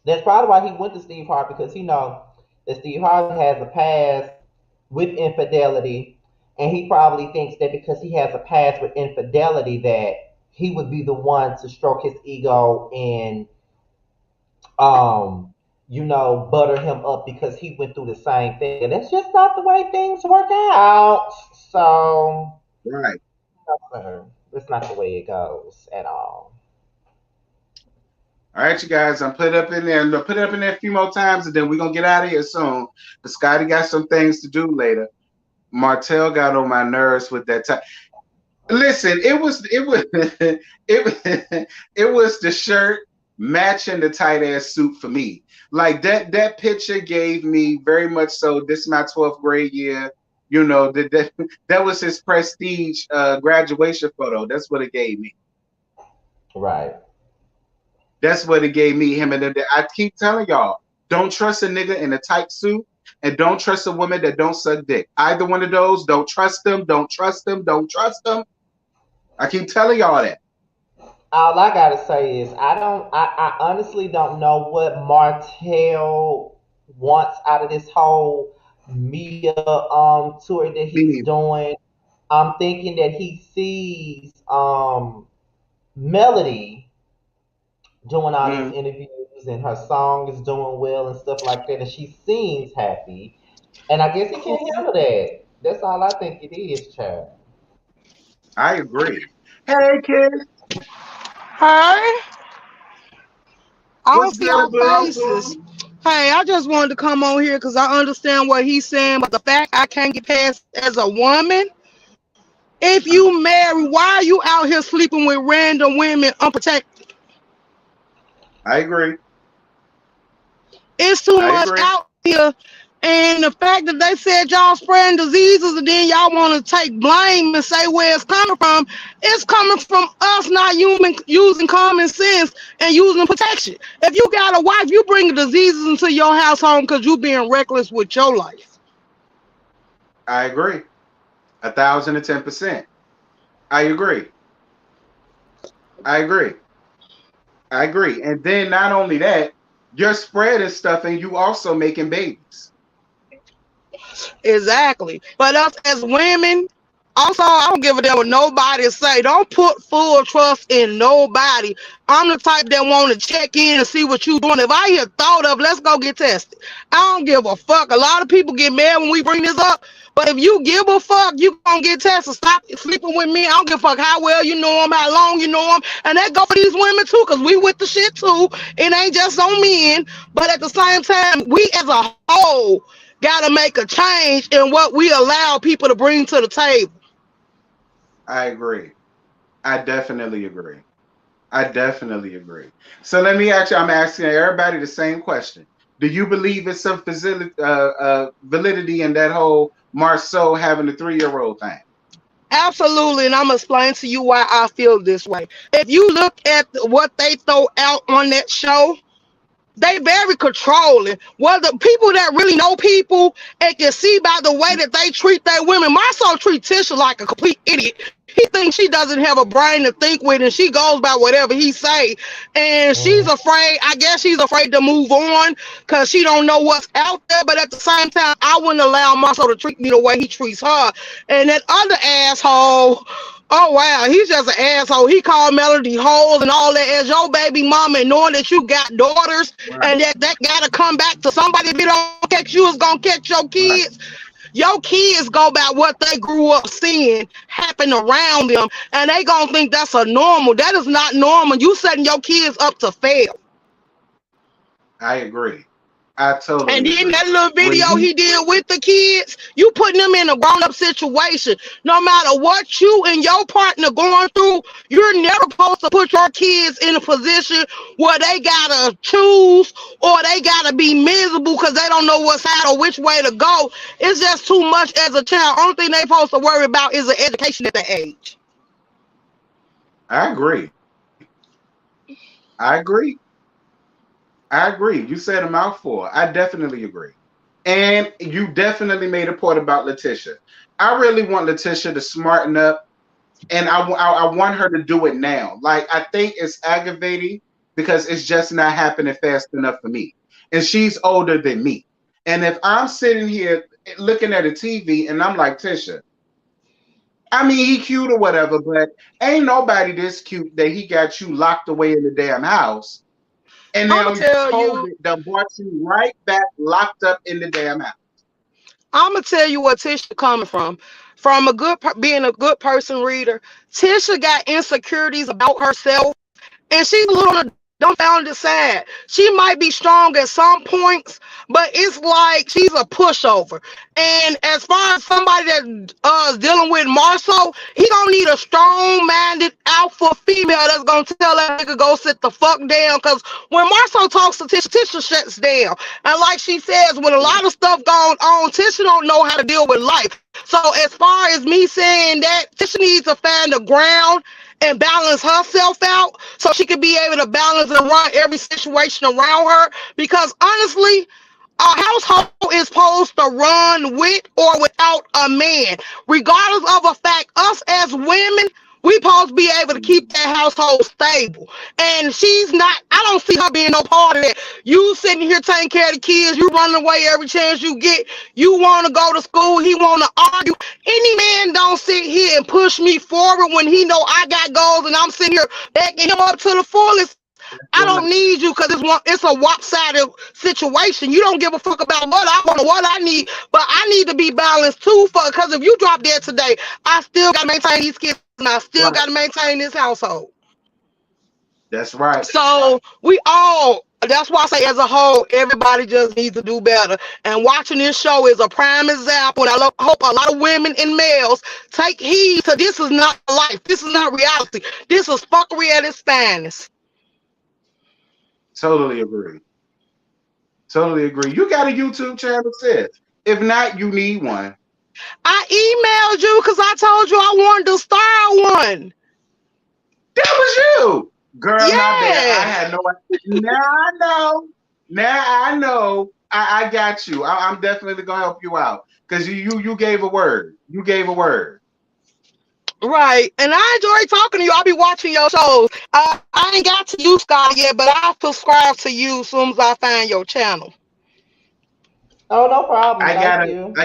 That's probably why he went to Steve Harvey because he know that Steve Harvey has a past with infidelity, and he probably thinks that because he has a past with infidelity that he would be the one to stroke his ego and you know, butter him up because he went through the same thing. And that's just not the way things work out. So Right. that's not the way it goes at all. All right, you guys. I'm put it up in there. I'm gonna put it up in there a few more times, and then we're gonna get out of here soon. But Scotty got some things to do later. Martell got on my nerves with that time. Listen, it was it was the shirt matching the tight ass suit for me. Like that picture gave me very much so. This is my 12th grade year. You know that was his prestige graduation photo. That's what it gave me. Right. That's what it gave me. Him and I keep telling y'all, don't trust a nigga in a tight suit, and don't trust a woman that don't suck dick. Either one of those, don't trust them. Don't trust them. Don't trust them. I keep telling y'all that. All I gotta say is I honestly don't know what Martell wants out of this whole media tour that Me he's neither. doing. I'm thinking that he sees Melody doing all these interviews and her song is doing well and stuff like that, and she seems happy. And I guess he can't handle that. That's all I think it is, child. I agree. Hey, kid. Hey, I don't What's see good, our boo? faces. Hey, I just wanted to come on here because I understand what he's saying, but the fact I can't get past as a woman, if you marry, why are you out here sleeping with random women unprotected? I agree. It's too I much agree. out here. And the fact that they said y'all spreading diseases and then y'all want to take blame and say where it's coming from us not using common sense and using protection. If you got a wife, you bring diseases into your household because you being reckless with your life. I agree. 1,010%. I agree. I agree. I agree. And then not only that, you're spreading stuff and you also making babies. Exactly. But us as women, also, I don't give a damn what nobody say. Don't put full trust in nobody. I'm the type that want to check in and see what you doing. If I hear thought of, let's go get tested. I don't give a fuck. A lot of people get mad when we bring this up. But if you give a fuck, you gonna get tested. Stop sleeping with me. I don't give a fuck how well you know them, how long you know them. And that go for these women too, because we with the shit too. It ain't just on men. But at the same time, we as a whole gotta make a change in what we allow people to bring to the table. I agree. I definitely agree. I definitely agree. So let me ask you, I'm asking everybody the same question. Do you believe it's some validity in that whole Marceau having a 3-year-old thing? Absolutely, and I'm gonna explain to you why I feel this way. If you look at what they throw out on that show, they very controlling. Well, the people that really know people and can see by the way that they treat their women. Marceau treat Tisha like a complete idiot. He thinks she doesn't have a brain to think with, and she goes by whatever he say. And she's afraid. I guess she's afraid to move on because she don't know what's out there. But at the same time, I wouldn't allow Marceau to treat me the way he treats her. And that other asshole. Oh wow, he's just an asshole. He called Melody hoes and all that as your baby mama, and knowing that you got daughters Right. and that gotta come back to somebody. If it don't catch you, it's gonna catch your Right. kids. Your kids go by what they grew up seeing happen around them, and they gonna think that's a normal. That is not normal. You setting your kids up to fail. I agree. I And totally then agree. that little When video you he did with the kids, you putting them in a grown-up situation. No matter what you and your partner going through, you're never supposed to put your kids in a position where they gotta choose or they gotta be miserable because they don't know what's out or which way to go. It's just too much as a child. Only thing they supposed to worry about is the education at that age. I agree. I agree. I agree. You said a mouthful. I definitely agree. And you definitely made a point about Letitia. I really want Letitia to smarten up, and I want her to do it now. Like, I think it's aggravating because it's just not happening fast enough for me. And she's older than me. And if I'm sitting here looking at a TV and I'm like, Tisha, I mean, he cute or whatever, but ain't nobody this cute that he got you locked away in the damn house. And I'm gonna now tell you. COVID done brought you right back locked up in the damn house. I'm gonna tell you what Tisha coming from. From a being a good person reader, Tisha got insecurities about herself, and she's a little on the dumbfounded side. She might be strong at some points, but it's like she's a pushover. And as far as somebody that is dealing with Marceau, he gonna need a strong-minded alpha female that's gonna tell that nigga go sit the fuck down. Cause when Marceau talks to Tisha, Tisha shuts down. And like she says, when a lot of stuff going on, Tisha don't know how to deal with life. So as far as me saying that, Tisha needs to find the ground and balance herself out so she can be able to balance and run every situation around her. Because honestly, a household is supposed to run with or without a man. Regardless of the fact, us as women, we supposed to be able to keep that household stable. And she's not, I don't see her being no part of that. You sitting here taking care of the kids, you running away every chance you get. You want to go to school, he want to argue. Any man don't sit here and push me forward when he know I got goals and I'm sitting here backing him up to the fullest. I don't need you because it's a lopsided situation. You don't give a fuck about what I want or what I need, but I need to be balanced too. Because if you drop dead today, I still got to maintain these kids and I still Right. got to maintain this household. That's right. So we all, that's why I say as a whole, everybody just needs to do better. And watching this show is a prime example. And hope a lot of women and males take heed to this is not life. This is not reality. This is fuckery at its finest. Totally agree. Totally agree. You got a YouTube channel, sis. If not, you need one. I emailed you because I told you I wanted to start one. That was you. Girl, my bad. I Yeah. had no idea. Now I know. Now I know. I got you. I'm definitely gonna help you out. Because you gave a word. You gave a word. Right. And I enjoy talking to you. I'll be watching your shows. I ain't got to you, Scotty, yet, but I'll subscribe to you as soon as I find your channel. Oh, no problem. I Thank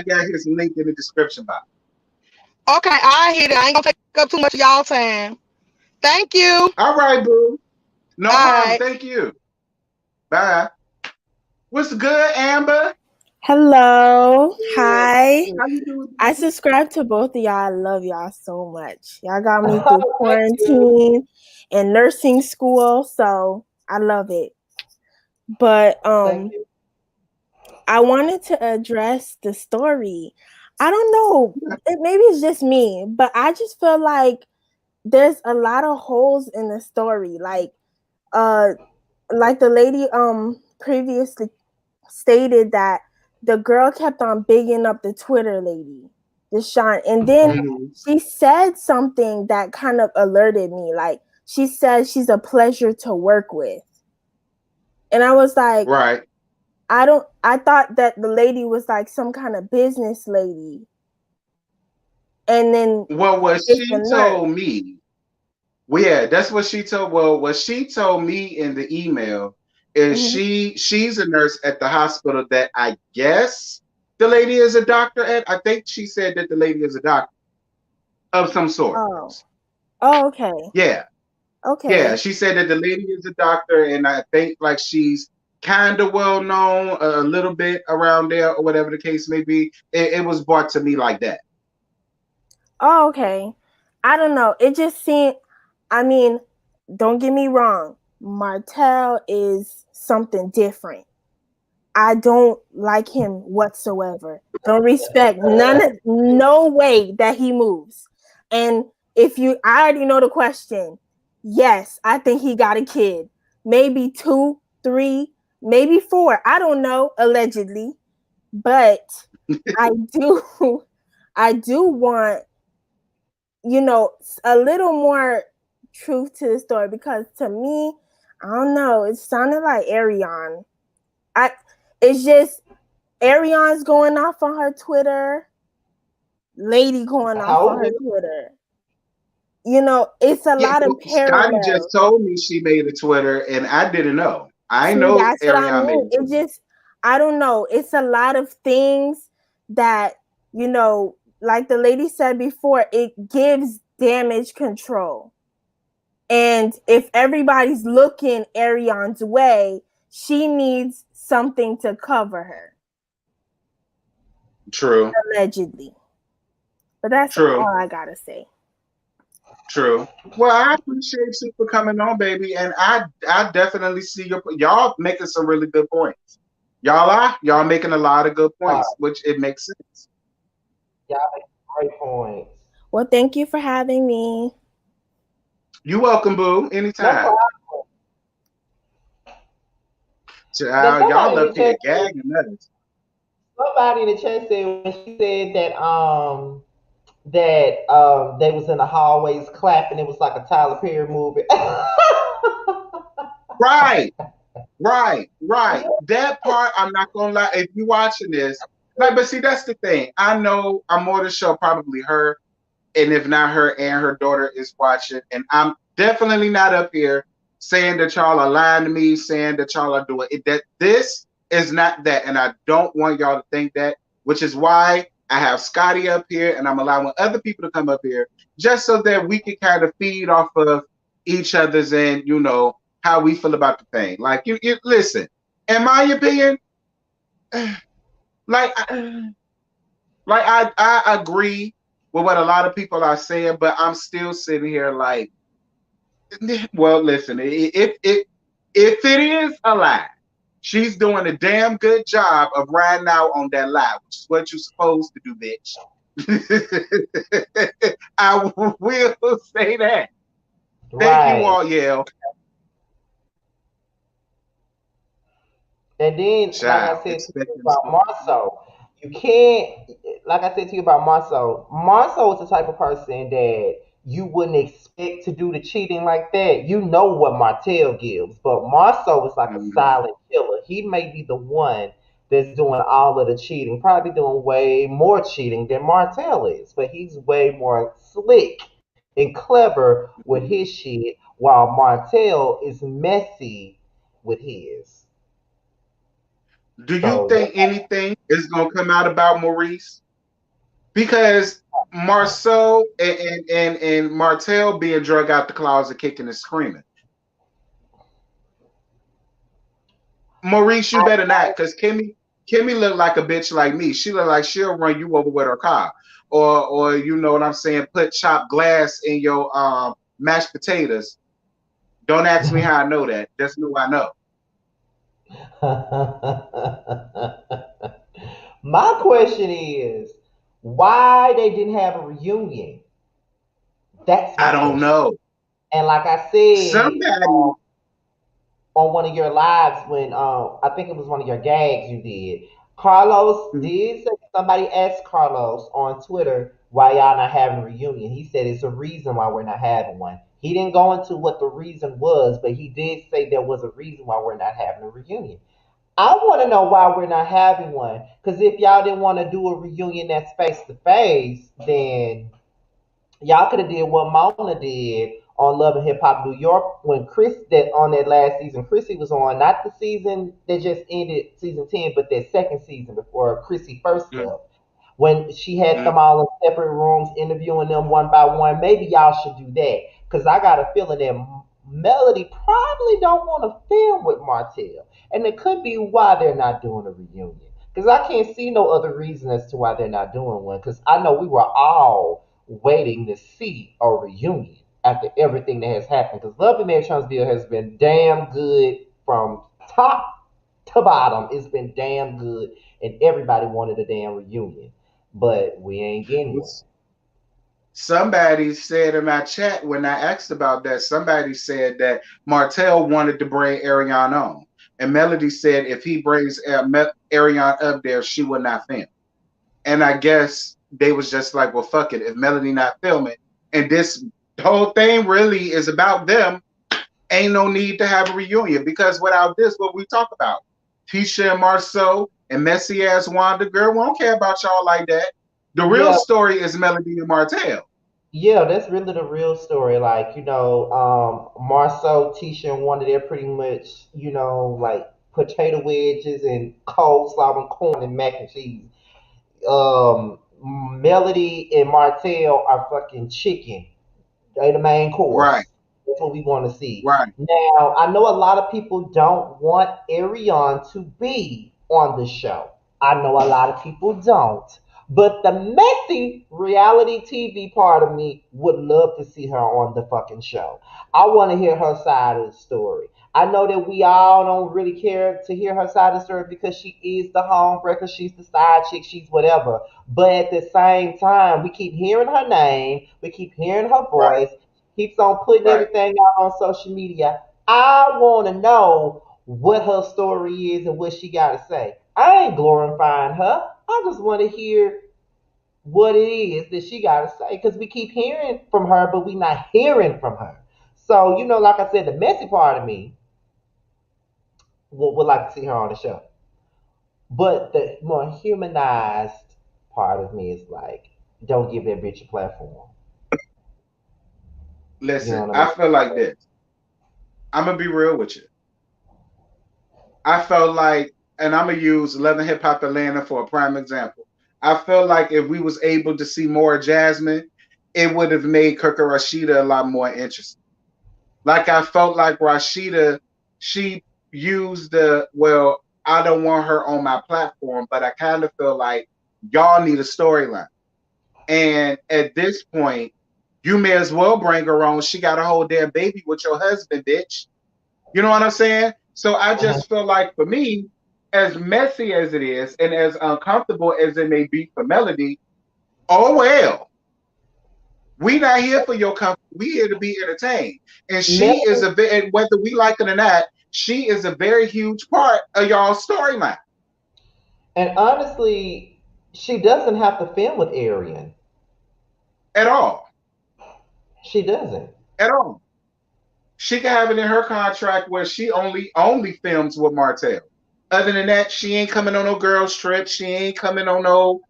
got you. his link in the description box. Okay, I hit it. I ain't gonna take up too much of y'all time. Thank you. All right, boo. No All problem. right. Thank you. Bye. What's good, Amber? Hello. Hi. How you doing? I subscribe to both of y'all. I love y'all so much. Y'all got me through Thank you. quarantine and nursing school, so I love it. But Thank you. I wanted to address the story. I don't know. Maybe it's just me, but I just feel like there's a lot of holes in the story. Like the lady previously stated that the girl kept on bigging up the Twitter lady, Deshaun, and then she said something that kind of alerted me. Like she said she's a pleasure to work with, and I was like, right. I thought that the lady was like some kind of business lady, and then Well, what she told me, well, yeah, that's what she told. Well, what she told me in the email is she's a nurse at the hospital that I guess the lady is a doctor at. I think she said that the lady is a doctor of some sort. Oh, okay. Yeah. Okay. Yeah, she said that the lady is a doctor, and I think like she's kind of well known a little bit around there, or whatever the case may be. It was brought to me like that. Oh, okay. I don't know. It just seemed, I mean, don't get me wrong. Martell is something different. I don't like him whatsoever. Don't respect no way that he moves. And I already know the question. Yes, I think he got a kid. Maybe 2, 3, maybe 4. I don't know, allegedly. But I do want, a little more truth to the story, because to me, I don't know, it sounded like Ariane. It's just Ariane's going off on her Twitter, lady going off on her Twitter. It's a lot of parallels. Scotty just told me she made a Twitter, and I didn't know. I know that's Ariane what I mean. It just, I don't know. It's a lot of things that, like the lady said before, it gives damage control. And if everybody's looking Ariane's way, she needs something to cover her. True. Allegedly. But that's all I gotta say. True. Well, I appreciate you for coming on, baby, and I definitely see y'all making some really good points. Y'all making a lot of good points, which it makes sense. Y'all make great points. Well, thank you for having me. You're welcome, boo. Anytime. No problem. Y'all up here gagging us. Somebody in the chat said when she said that they was in the hallways clapping, it was like a Tyler Perry movie. Right. That part, I'm not gonna lie. If you're watching this, but see, that's the thing. I know I'm more than sure probably her, and if not her and her daughter is watching, and I'm definitely not up here saying that y'all are lying to me, saying that y'all are doing it. That this is not that, and I don't want y'all to think that, which is why I have Scotty up here, and I'm allowing other people to come up here just so that we can kind of feed off of each other's and how we feel about the thing. Like you listen, in my opinion, I agree with what a lot of people are saying, but I'm still sitting here like, well, listen, if it is a lie, she's doing a damn good job of riding out on that lie, which is what you're supposed to do, bitch. I will say that. Thank you all, Yale. And then, like I said to you about Marceau, you can't, like I said to you about Marceau, Marceau is the type of person that you wouldn't expect to do the cheating like that. You know what Martell gives, but Marceau is like a silent killer. He may be the one that's doing all of the cheating, probably doing way more cheating than Martell is, but he's way more slick and clever with his shit, while Martell is messy with his. Do you think anything is going to come out about Maurice? Because Marceau and Martell being drug out the closet, kicking and screaming. Maurice, you better not, because Kimmy look like a bitch like me. She look like she'll run you over with her car, or you know what I'm saying, put chopped glass in your mashed potatoes. Don't ask me how I know that. Just know I know. My question is, why they didn't have a reunion? That's my I don't question. know. And like I said, Somebody, on one of your lives when I think it was one of your gags you did. Carlos did say somebody asked Carlos on Twitter why y'all not having a reunion. He said it's a reason why we're not having one. He didn't go into what the reason was, but he did say there was a reason why we're not having a reunion. I want to know why we're not having one. Because if y'all didn't want to do a reunion that's face to face, then y'all could have did what Mona did on Love and Hip Hop New York when Chris that on that last season. Chrissy was on not the season that just ended season 10, but that second season before Chrissy first left. When she had them all in separate rooms interviewing them one by one, maybe y'all should do that. Cause I got a feeling that Melody probably don't want to film with Martell. And it could be why they're not doing a reunion. Because I can't see no other reason as to why they're not doing one. Because I know we were all waiting to see a reunion after everything that has happened. Because Love and Marriage Huntsville has been damn good from top to bottom. It's been damn good, and everybody wanted a damn reunion, but we ain't getting one. somebody said in my chat when I asked about that, somebody said that Martell wanted to bring Ariane on. And Melody said if he brings Ariane up there, she would not film. And I guess they was just like, well, fuck it. If Melody not filming, and this whole thing really is about them, ain't no need to have a reunion. Because without this, what we talk about, Tisha and Marceau and messy ass Wanda, girl, we don't care about y'all like that. The real story is Melody and Martell. Yeah, that's really the real story. Like, Marceau, Tisha, and Wanda, they're pretty much, like potato wedges and coleslaw and corn and mac and cheese. Melody and Martell are fucking chicken. They the main Right, course. That's what we want to see. right, Now, I know a lot of people don't want Ariane to be on the show. I know a lot of people don't. But the messy reality TV part of me would love to see her on the fucking show. I want to hear her side of the story. I know that we all don't really care to hear her side of the story because she is the homebreaker, she's the side chick, she's whatever. But at the same time, we keep hearing her name, we keep hearing her right, voice, keeps on putting right. everything out on social media. I want to know what her story is and what she got to say. I ain't glorifying her. I just want to hear what it is that she got to say because we keep hearing from her, but we not hearing from her. So, like I said, the messy part of me would like to see her on the show. But the more humanized part of me is like, don't give that bitch a platform. You know Listen, what I I mean? feel like this. I'm gonna be real with you. I felt like, and I'm gonna use Love and Hip Hop Atlanta for a prime example. I felt like if we was able to see more Jasmine, it would have made Kirka Rashida a lot more interesting. Like I felt like Rashida, she used I don't want her on my platform, but I kind of feel like y'all need a storyline. And at this point, you may as well bring her on. She got a whole damn baby with your husband, bitch. You know what I'm saying? So I just feel like for me, as messy as it is and as uncomfortable as it may be for Melody, oh well. We not here for your company. We here to be entertained. And she is Melody, whether we like it or not, she is a very huge part of y'all's storyline. and honestly, she doesn't have to film with Arian. At all. She doesn't. At all. She can have it in her contract where she only films with Martell. Other than that, she ain't coming on no girls trip. She ain't coming on no,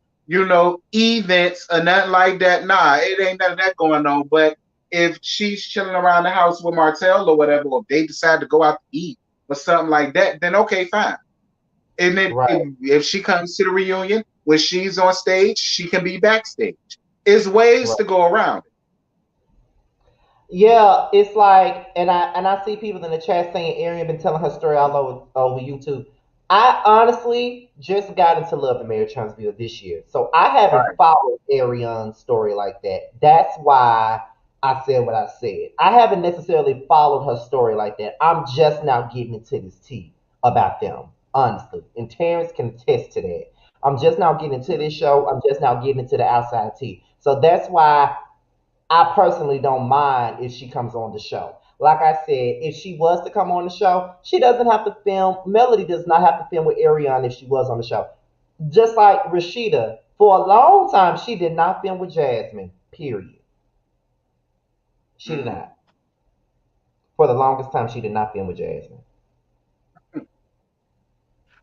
events or nothing like that. Nah, it ain't none of that going on. But if she's chilling around the house with Martell or whatever, or if they decide to go out to eat or something like that, then okay, fine. And then Right. if she comes to the reunion, when she's on stage, she can be backstage. There's ways Right. to go around it. Yeah, it's like, and I see people in the chat saying Arian been telling her story all over YouTube. I honestly just got into Love and Marriage Huntsville this year, so I haven't followed Arian's story like that. That's why I said what I said. I haven't necessarily followed her story like that. I'm just now getting into this tea about them, honestly, and Terrence can attest to that. I'm just now getting into this show. I'm just now getting into the outside tea, so that's why I personally don't mind if she comes on the show. Like I said, if she was to come on the show, she doesn't have to film. Melody does not have to film with Ariana if she was on the show. Just like Rashida, for a long time, she did not film with Jasmine, period. She did not. For the longest time, she did not film with Jasmine.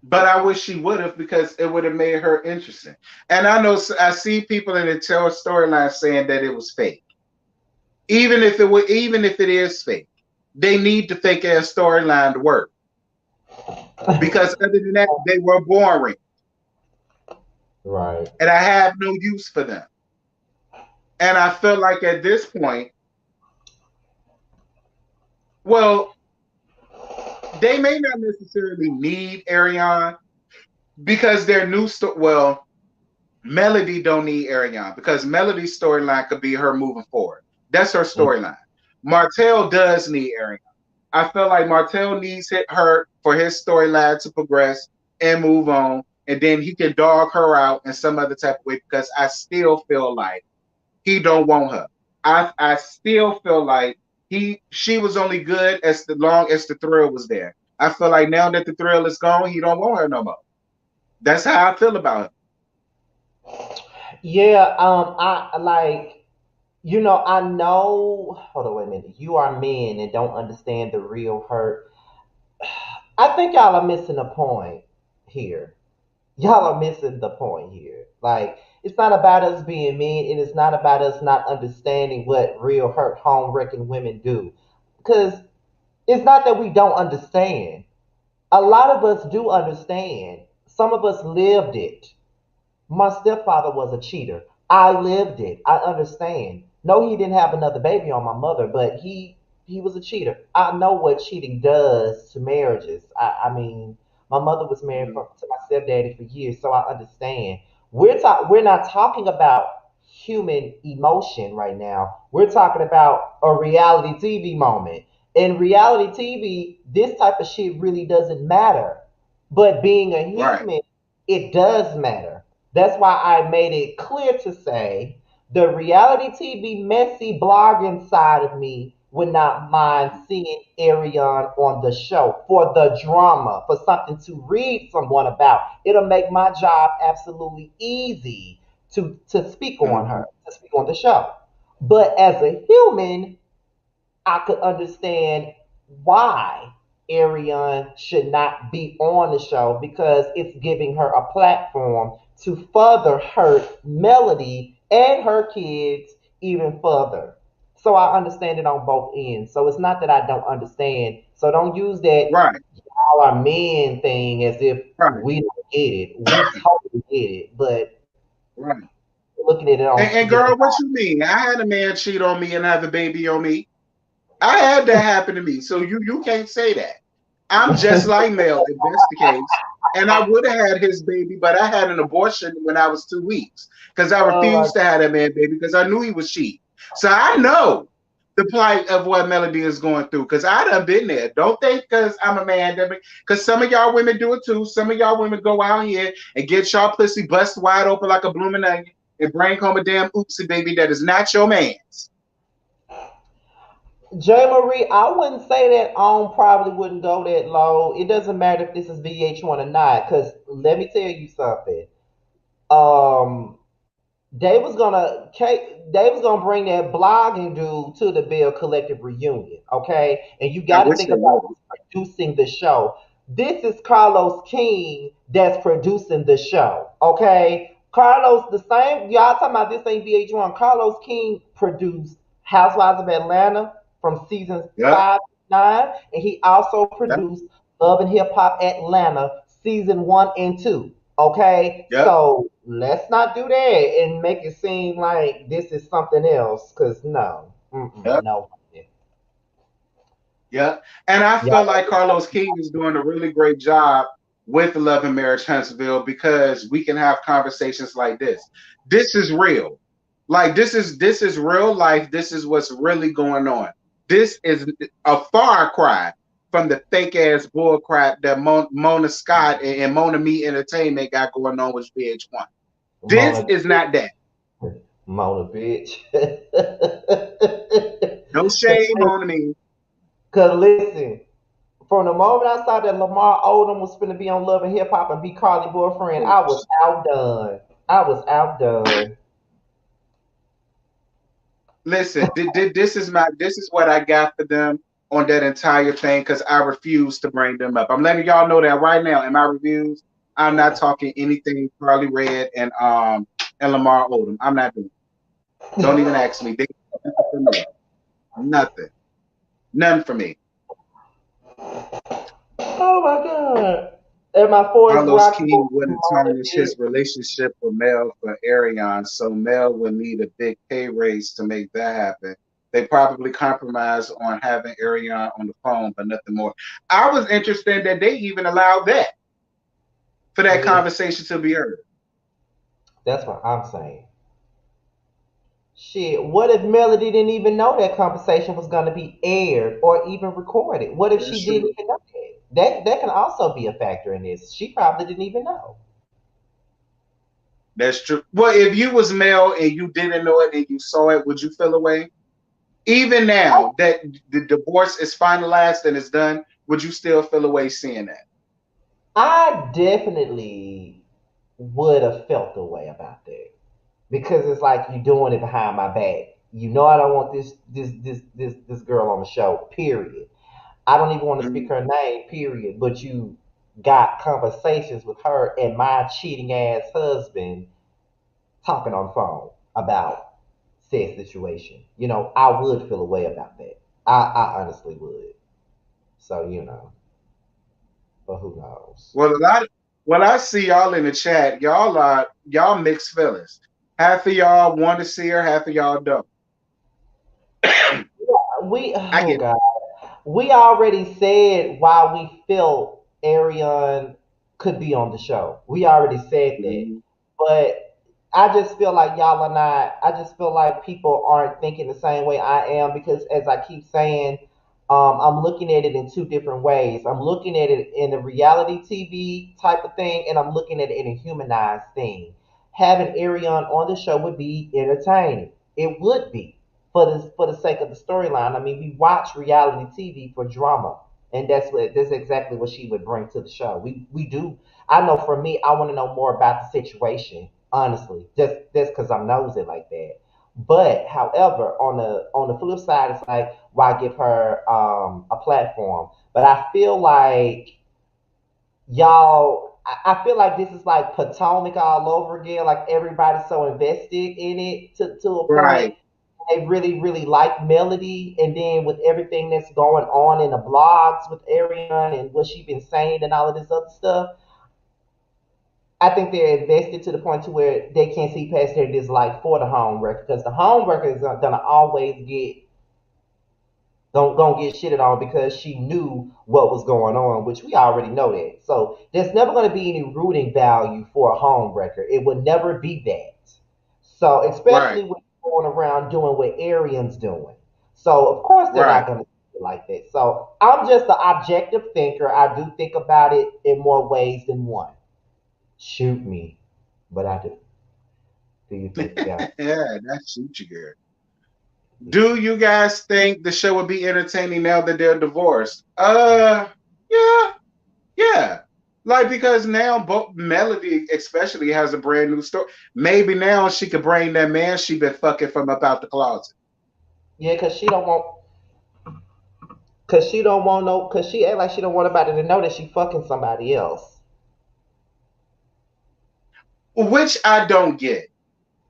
But I wish she would have, because it would have made her interesting. And I know I see people in the storyline saying that it was fake. Even if it is fake, they need the fake ass storyline to work. Because other than that, they were boring. Right. And I have no use for them. And I feel like at this point, well, they may not necessarily need Ariane, because their new well, Melody don't need Ariane, because Melody's storyline could be her moving forward. That's her storyline. Martell does need Ariane. I feel like Martell needs her for his storyline to progress and move on, and then he can dog her out in some other type of way, because I still feel like he don't want her. I still feel like she was only good as long as the thrill was there. I feel like now that the thrill is gone, he don't want her no more. That's how I feel about it. Yeah, I like, I know. Hold on, wait a minute. You are men and don't understand the real hurt. I think y'all are missing the point here. Y'all are missing the point here. Like, it's not about us being men, and it's not about us not understanding what real hurt home wrecking women do. Because it's not that we don't understand. A lot of us do understand. Some of us lived it. My stepfather was a cheater. I lived it. I understand. No, he didn't have another baby on my mother, but he was a cheater. I know what cheating does to marriages. I mean, my mother was married to my stepdaddy for years, so I understand. We're not talking about human emotion right now. We're talking about a reality TV moment. In reality TV, this type of shit really doesn't matter. But being a human, it does matter. That's why I made it clear to say the reality TV messy blogging side of me would not mind seeing Ariane on the show for the drama, for something to read someone about. It'll make my job absolutely easy to speak on her, to speak on the show. But as a human, I could understand why Ariane should not be on the show, because it's giving her a platform to further hurt Melody and her kids even further. So I understand it on both ends. So it's not that I don't understand. So don't use that y'all are men thing as if we don't get it. We totally get it. But looking at it on and girl, what you mean? I had a man cheat on me and have a baby on me. I had that happen to me. So you can't say that. I'm just like Mel, if that's the case. And I would have had his baby, but I had an abortion when I was 2 weeks, because I refused to have that man baby, because I knew he was cheating. So I know the plight of what Melody is going through, because I done been there. Don't think because I'm a man, because some of y'all women do it too. Some of y'all women go out here and get y'all pussy bust wide open like a blooming onion and bring home a damn oopsie baby that is not your man's. J. Marie, I wouldn't say that on probably wouldn't go that low. It doesn't matter if this is VH1 or not, because let me tell you something. They was gonna bring that blogging dude to the Bill Collective reunion, okay? And you got to think about who's producing the show. This is Carlos King that's producing the show, okay? Carlos, the same y'all talking about this ain't VH1. Carlos King produced Housewives of Atlanta from seasons 5 to 9, and he also produced Love and Hip Hop Atlanta season 1 and 2. Okay, so let's not do that and make it seem like this is something else, because no. No. Yeah, and I feel like Carlos King is doing a really great job with Love and Marriage Huntsville, because we can have conversations like this. This is real. Like this is real life. This is what's really going on. This is a far cry from the fake ass bull crap that Mona Scott and Mona Me Entertainment got going on with VH1. This is not that. Mona, bitch. No shame on me. Cause listen, from the moment I saw that Lamar Odom was finna be on Love and Hip Hop and be Carly boyfriend, I was outdone. I was outdone. Listen, this is what I got for them on that entire thing because I refuse to bring them up. I'm letting y'all know that right now in my reviews. I'm not talking anything Carly Red and Lamar Odom. I'm not doing it. Don't even ask me. Nothing. None for me. Oh my god. And my Forest Carlos Rock King wouldn't Mona, tarnish bitch. his relationship with Mel for Arion, so Mel would need a big pay raise to make that happen. They probably compromised on having Arion on the phone, but nothing more. I was interested that they even allowed that for that Listen, conversation to be heard. that's what I'm saying. Shit, what if Melody didn't even know that conversation was going to be aired or even recorded? What if That's she didn't true. even know that? That can also be a factor in this. She probably didn't even know. That's true. Well, if you was Mel and you didn't know it and you saw it, would you feel away? Even now that the divorce is finalized and it's done, would you still feel away seeing that? I definitely would have felt the way about that because it's like you're doing it behind my back. You know I don't want this girl on the show. Period. I don't even want to speak Mhm. her name. Period. But you got conversations with her and my cheating ass husband talking on the phone about said situation. I would feel a way about that. I honestly would. So but who knows? Well, when I see y'all in the chat, y'all mixed feelings. Half of y'all want to see her, half of y'all don't. We I oh get it. god, we already said why we felt Ariane could be on the show. We already said that. Mhm. But I just feel like y'all are not, I just feel like people aren't thinking the same way I am because as I keep saying, I'm looking at it in two different ways. I'm looking at it in a reality TV type of thing, and I'm looking at it in a humanized thing. Having Ariane on the show would be entertaining. It would be for the sake of the storyline. I mean, we watch reality TV for drama, and that's exactly what she would bring to the show. We do. I know for me, I want to know more about the situation. Honestly, just because I'm nosy like that. But however, on the flip side, it's like why give her a platform? But I feel like y'all. I feel like this is like Potomac all over again. Like everybody's so invested in it to a point Right. they really, really like Melody, and then with everything that's going on in the blogs with Ariane and what she's been saying and all of this other stuff, I think they're invested to the point to where they can't see past their dislike for the home record because the home record is gonna always gonna get shitted on because she knew what was going on, which we already know that. So there's never gonna be any rooting value for a home record. It would never be that. So Right. especially when you're going around doing what Arian's doing. So of course they're Right. not gonna do it like that. So I'm just an objective thinker. I do think about it in more ways than one. Shoot me, but I do. Do you think that? Yeah, that's you, girl. Do you guys think the show would be entertaining now that they're divorced? Yeah, yeah. Like because now both Melody especially has a brand new story. Maybe now she could bring that man she been fucking from up out the closet. Yeah, cause she act like she don't want nobody to know that she fucking somebody else. Which I don't get.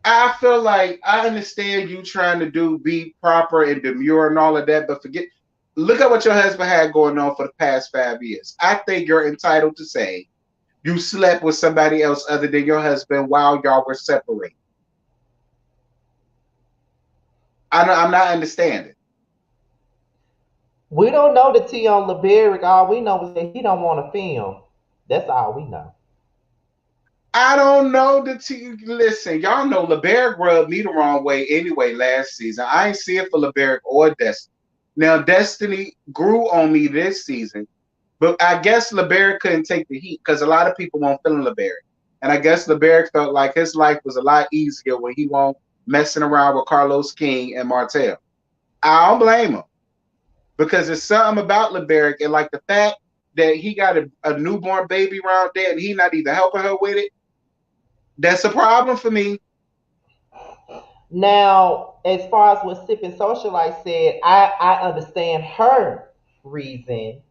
I feel like I understand you trying to be proper and demure and all of that, but look at what your husband had going on for the past 5 years. I think you're entitled to say you slept with somebody else other than your husband while y'all were separated. I'm not understanding. We don't know the T on LeBerick. All we know is that he don't want to film. That's all we know. I don't know listen, y'all know LeBerick rubbed me the wrong way anyway last season. I ain't see it for LeBerick or Destiny. Now Destiny grew on me this season. But I guess LeBerick couldn't take the heat because a lot of people won't feel LeBerick. And I guess LeBerick felt like his life was a lot easier when he won't messing around with Carlos King and Martell. I don't blame him because there's something about LeBerick and like the fact that he got a newborn baby around there and he not even helping her with it. That's a problem for me. Now, as far as what Sipping Socialite said, I understand her reason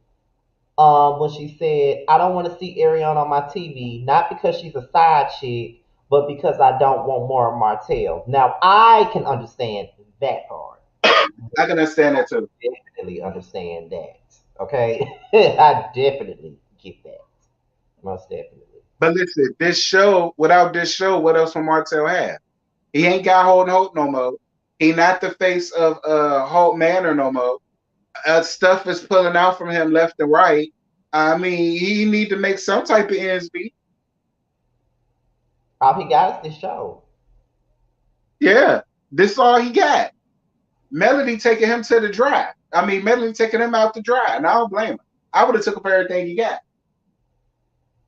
when she said, I don't want to see Ariana on my TV, not because she's a side chick, but because I don't want more of Martell. Now, I can understand that part. I can understand that too. I definitely understand that. Okay? I definitely get that. Most definitely. But listen, this show, without this show, what else will Martell have? He ain't got Holden Hope no more. He not the face of Holt Manor no more. Stuff is pulling out from him left and right. I mean, he need to make some type of ends meet. All he got is this show. Yeah, this is all he got. Melody taking him to the dry. I mean, Melody taking him out to dry, and I don't blame him. I would have took up everything he got.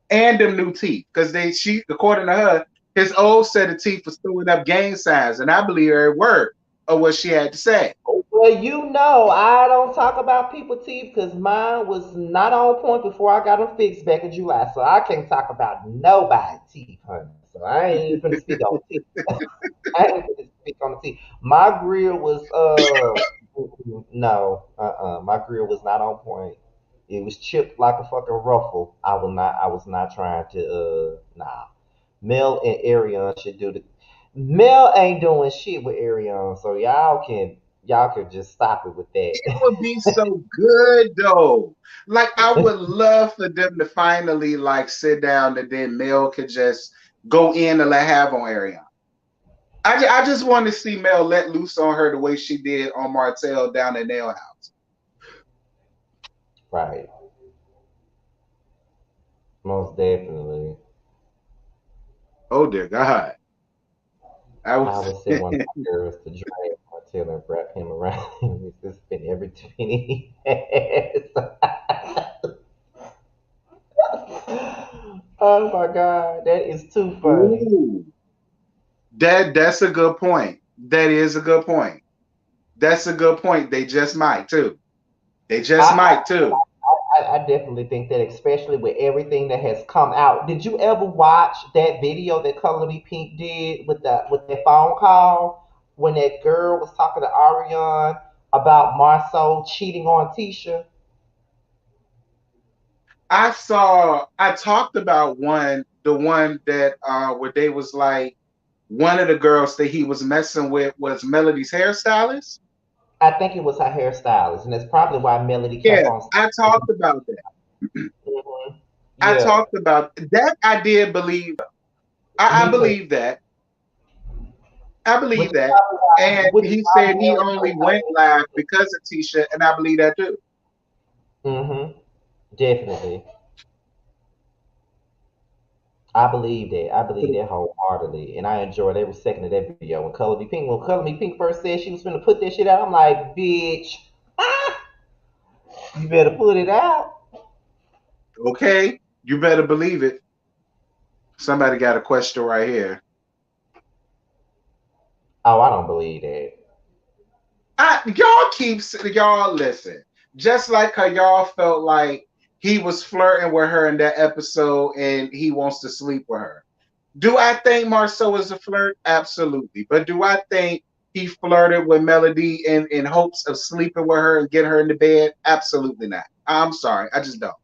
And them new teeth, because she, according to her, his old set of teeth was throwing up gang signs, and I believe every word of what she had to say. Well, you know, I don't talk about people's teeth because mine was not on point before I got them fixed back in July, so I can't talk about nobody's teeth, honey. So I ain't even gonna speak on teeth. I ain't gonna speak on the teeth. My grill was my grill was not on point. It was chipped like a fucking ruffle. I was not trying to Mel and Arion should do the Mel ain't doing shit with Arion, so y'all can just stop it with that. It would be so good though. Like I would love for them to finally like sit down and then Mel could just go in and let have on Arion. I just want to see Mel let loose on her the way she did on Martell down at Nail House. Right. Most definitely. Oh dear God. I would send one of my girls to drag Martell and wrap him around and just spend every 20 Oh my God, that is too funny. Ooh. That's a good point. That is a good point. That's a good point. They just might too. They just might too. I definitely think that, especially with everything that has come out. Did you ever watch that video that Color Me Pink did with that phone call when that girl was talking to Ariane about Marceau cheating on Tisha? I talked about the one that where they was like one of the girls that he was messing with was Melody's hairstylist. I think it was her hairstylist, and that's probably why Melody kept on. I talked about that. Mm-hmm. Yeah. I talked about that. I did believe. I believe that. I believe that. And he said he only went live because of Tisha, and I believe that too. Mm-hmm. Definitely. I believe that wholeheartedly, and I enjoyed every second of that video. When Color Me Pink first said she was going to put that shit out, I'm like, bitch, you better put it out. Okay, you better believe it. Somebody got a question right here. Oh, I don't believe that. Y'all listen. Just like how y'all felt like he was flirting with her in that episode and he wants to sleep with her. Do I think Marceau is a flirt? Absolutely. But do I think he flirted with Melody in hopes of sleeping with her and getting her into bed? Absolutely not. I'm sorry. I just don't.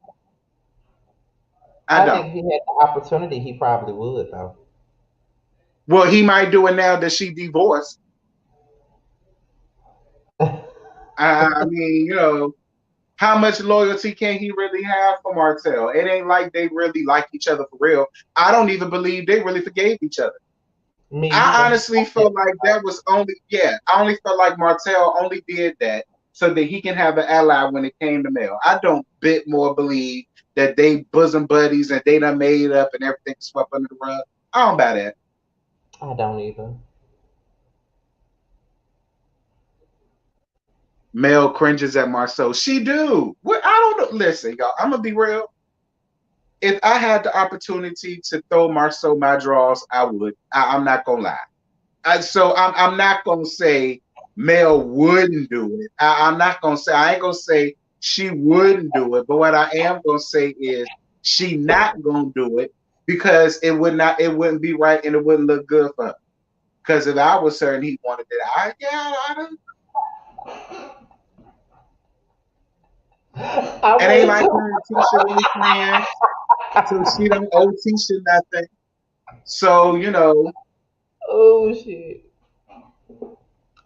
I don't. think if he had the opportunity, he probably would, though. Well, he might do it now that she divorced. I mean, you know, how much loyalty can he really have for Martell? It ain't like they really like each other for real. I don't even believe they really forgave each other. I honestly felt like that was I only felt like Martell only did that so that he can have an ally when it came to Mel. I don't bit more believe that they bosom buddies and they done made up and everything swept under the rug. I don't buy that. I don't either. Mel cringes at Marceau. She do. What? I don't know. Listen, y'all, I'm going to be real. If I had the opportunity to throw Marceau my draws, I would. I'm not going to lie. So I'm not gonna say Mel wouldn't do it. I'm not gonna say, I ain't gonna say she wouldn't do it, but what I am gonna say is she not gonna do it because it wouldn't be right and it wouldn't look good for her. Because if I was her and he wanted it, I don't. It ain't like her and Tisha really friends, so she don't owe Tisha nothing. So Oh shit.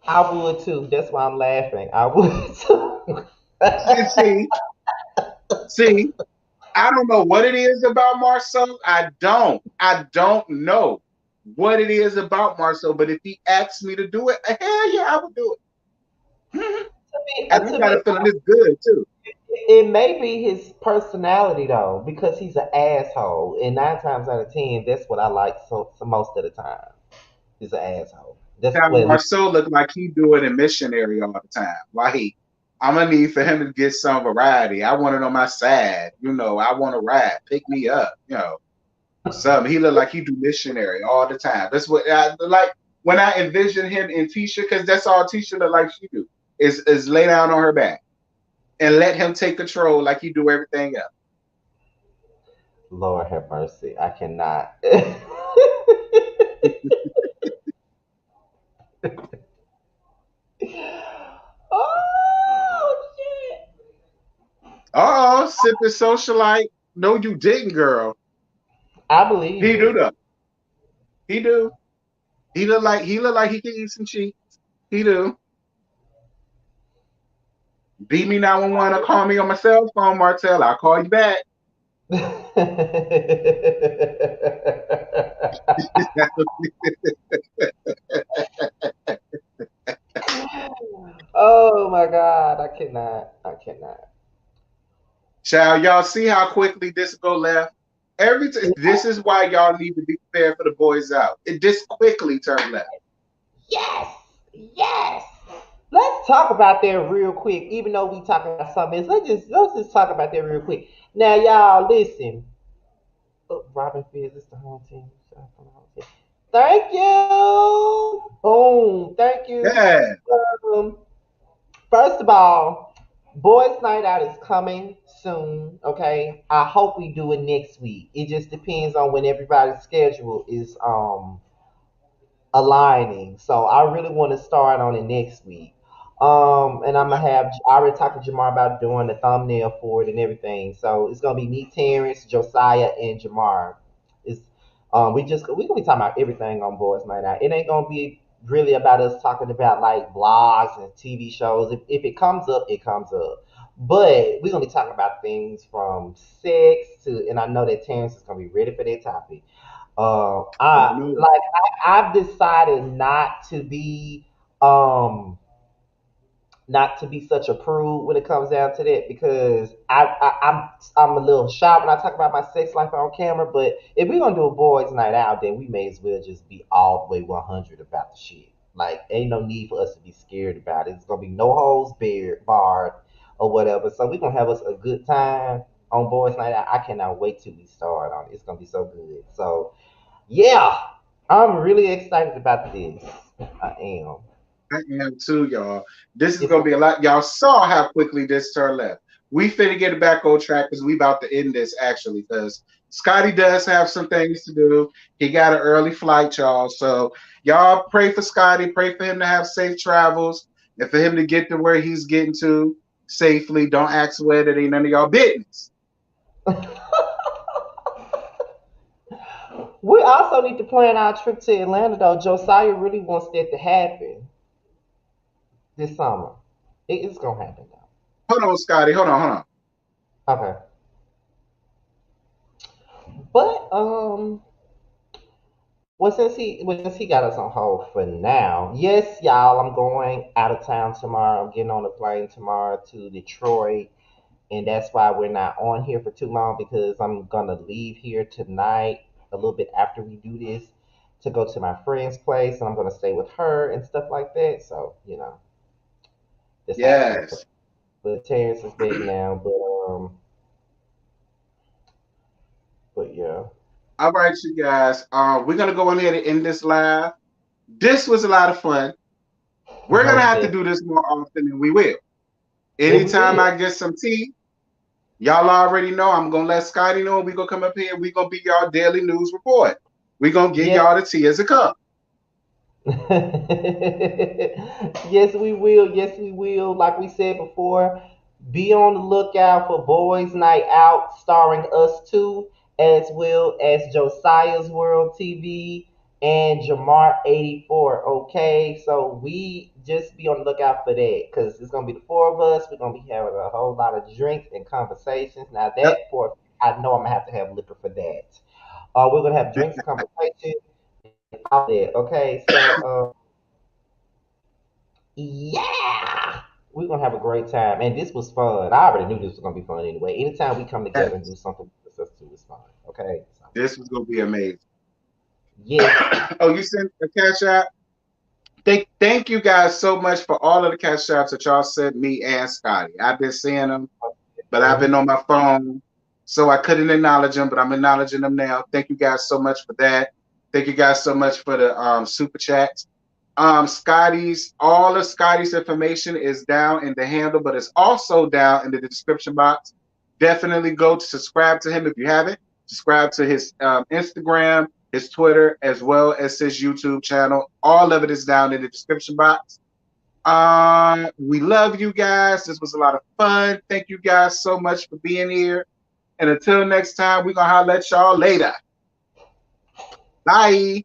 I would too. That's why I'm laughing. I would too. see, I don't know what it is about Marcel. I don't know what it is about Marcel. But if he asks me to do it, hell yeah, I would do it. And I got a feeling it's good too. It may be his personality though, because he's an asshole. And 9 times out of 10, that's what I like so most of the time. He's an asshole. That's Now what. Marcel look like he do it in missionary all the time. Like I'm gonna need for him to get some variety. I want it on my side. I want to ride. Pick me up. Something. He look like he do missionary all the time. That's what I like when I envision him in Tisha, because that's all Tisha look like she do. Is lay down on her back and let him take control like he do everything else. Lord have mercy. I cannot. Oh shit. Sipping socialite. No, you didn't, girl. I believe He it. do though. He do. He look like he can eat some cheeks. He do. Beat me 911 or call me on my cell phone, Martell. I'll call you back. Oh my God. I cannot. I cannot. Child, y'all see how quickly this go left? This is why y'all need to be prepared for the boys out. It just quickly turned left. Yes. Yes. Let's talk about that real quick. Even though we talking about something else, let's just talk about that real quick. Now, y'all, listen. Oh, Robin Fizz is the home team. Thank you. Boom. Thank you. Yeah. Um, First of all, Boys Night Out is coming soon. Okay, I hope we do it next week. It just depends on when everybody's schedule is aligning. So I really want to start on it next week. And I'm gonna have I already talked to Jamar about doing the thumbnail for it and everything. So it's gonna be me, Terrence, Josiah, and Jamar. It's we gonna be talking about everything on Boys Night Out. It ain't gonna be really about us talking about like blogs and TV shows. If it comes up, it comes up. But we're gonna be talking about things from sex to, and I know that Terrence is gonna be ready for that topic. I've decided not to be such a prude when it comes down to that, because I'm a little shy when I talk about my sex life on camera. But if we're gonna do a boys' night out, then we may as well just be all the way 100 about the shit. Like, ain't no need for us to be scared about it. It's gonna be no holes barred or whatever. So we're gonna have us a good time on boys' night out. I cannot wait till we start on it. It's gonna be so good. So yeah, I'm really excited about this. I am. I am too, y'all. This is gonna be a lot. Y'all saw how quickly this turned left. We finna get it back on track because we about to end this actually, because Scotty does have some things to do. He got an early flight, y'all. So y'all pray for Scotty, pray for him to have safe travels and for him to get to where he's getting to safely. Don't ask where, that ain't none of y'all business. We also need to plan our trip to Atlanta though. Josiah really wants that to happen this summer. It's gonna happen though. Hold on, Scotty. Hold on. Okay. But since he got us on hold for now, yes, y'all, I'm going out of town tomorrow. I'm getting on a plane tomorrow to Detroit, and that's why we're not on here for too long, because I'm gonna leave here tonight a little bit after we do this to go to my friend's place, and I'm gonna stay with her and stuff like that. So that's Yes. But Terrence is big now, but yeah. All right, you guys. We're gonna go ahead and end this live. This was a lot of fun. We're gonna have to Okay. do this more often, and we will. Yeah, we Anytime will. I get some tea, y'all already know I'm gonna let Scotty know. We gonna come up here. We gonna be y'all daily news report. We gonna give Yes. y'all the tea as it comes. Yes, we will. Yes, we will. Like we said before, be on the lookout for Boys Night Out starring us too, as well as Josiah's World TV and Jamar 84. Okay, so we just be on the lookout for that because it's gonna be the four of us. We're gonna be having a whole lot of drinks and conversations. Now Yep. that for I know I'm gonna have to have liquor for that. We're gonna have drinks and conversations out there. Okay, so. Yeah, we're gonna have a great time, and this was fun. I already knew this was gonna be fun anyway. Anytime we come together and do something with us too, it's fun. Okay, so, This was gonna be amazing. yes, Oh, you sent the Cash App? Thank you guys so much for all of the Cash Apps that y'all sent me and Scotty. I've been seeing them, but I've been on my phone, so I couldn't acknowledge them, but I'm acknowledging them now. Thank you guys so much for that. Thank you guys so much for the super chats. All of Scotty's information is down in the handle, but it's also down in the description box. Definitely go to subscribe to him if you haven't. Subscribe to his Instagram, his Twitter, as well as his YouTube channel. All of it is down in the description box. We love you guys. This was a lot of fun. Thank you guys so much for being here. And until next time, we're gonna holler at y'all later. Bye.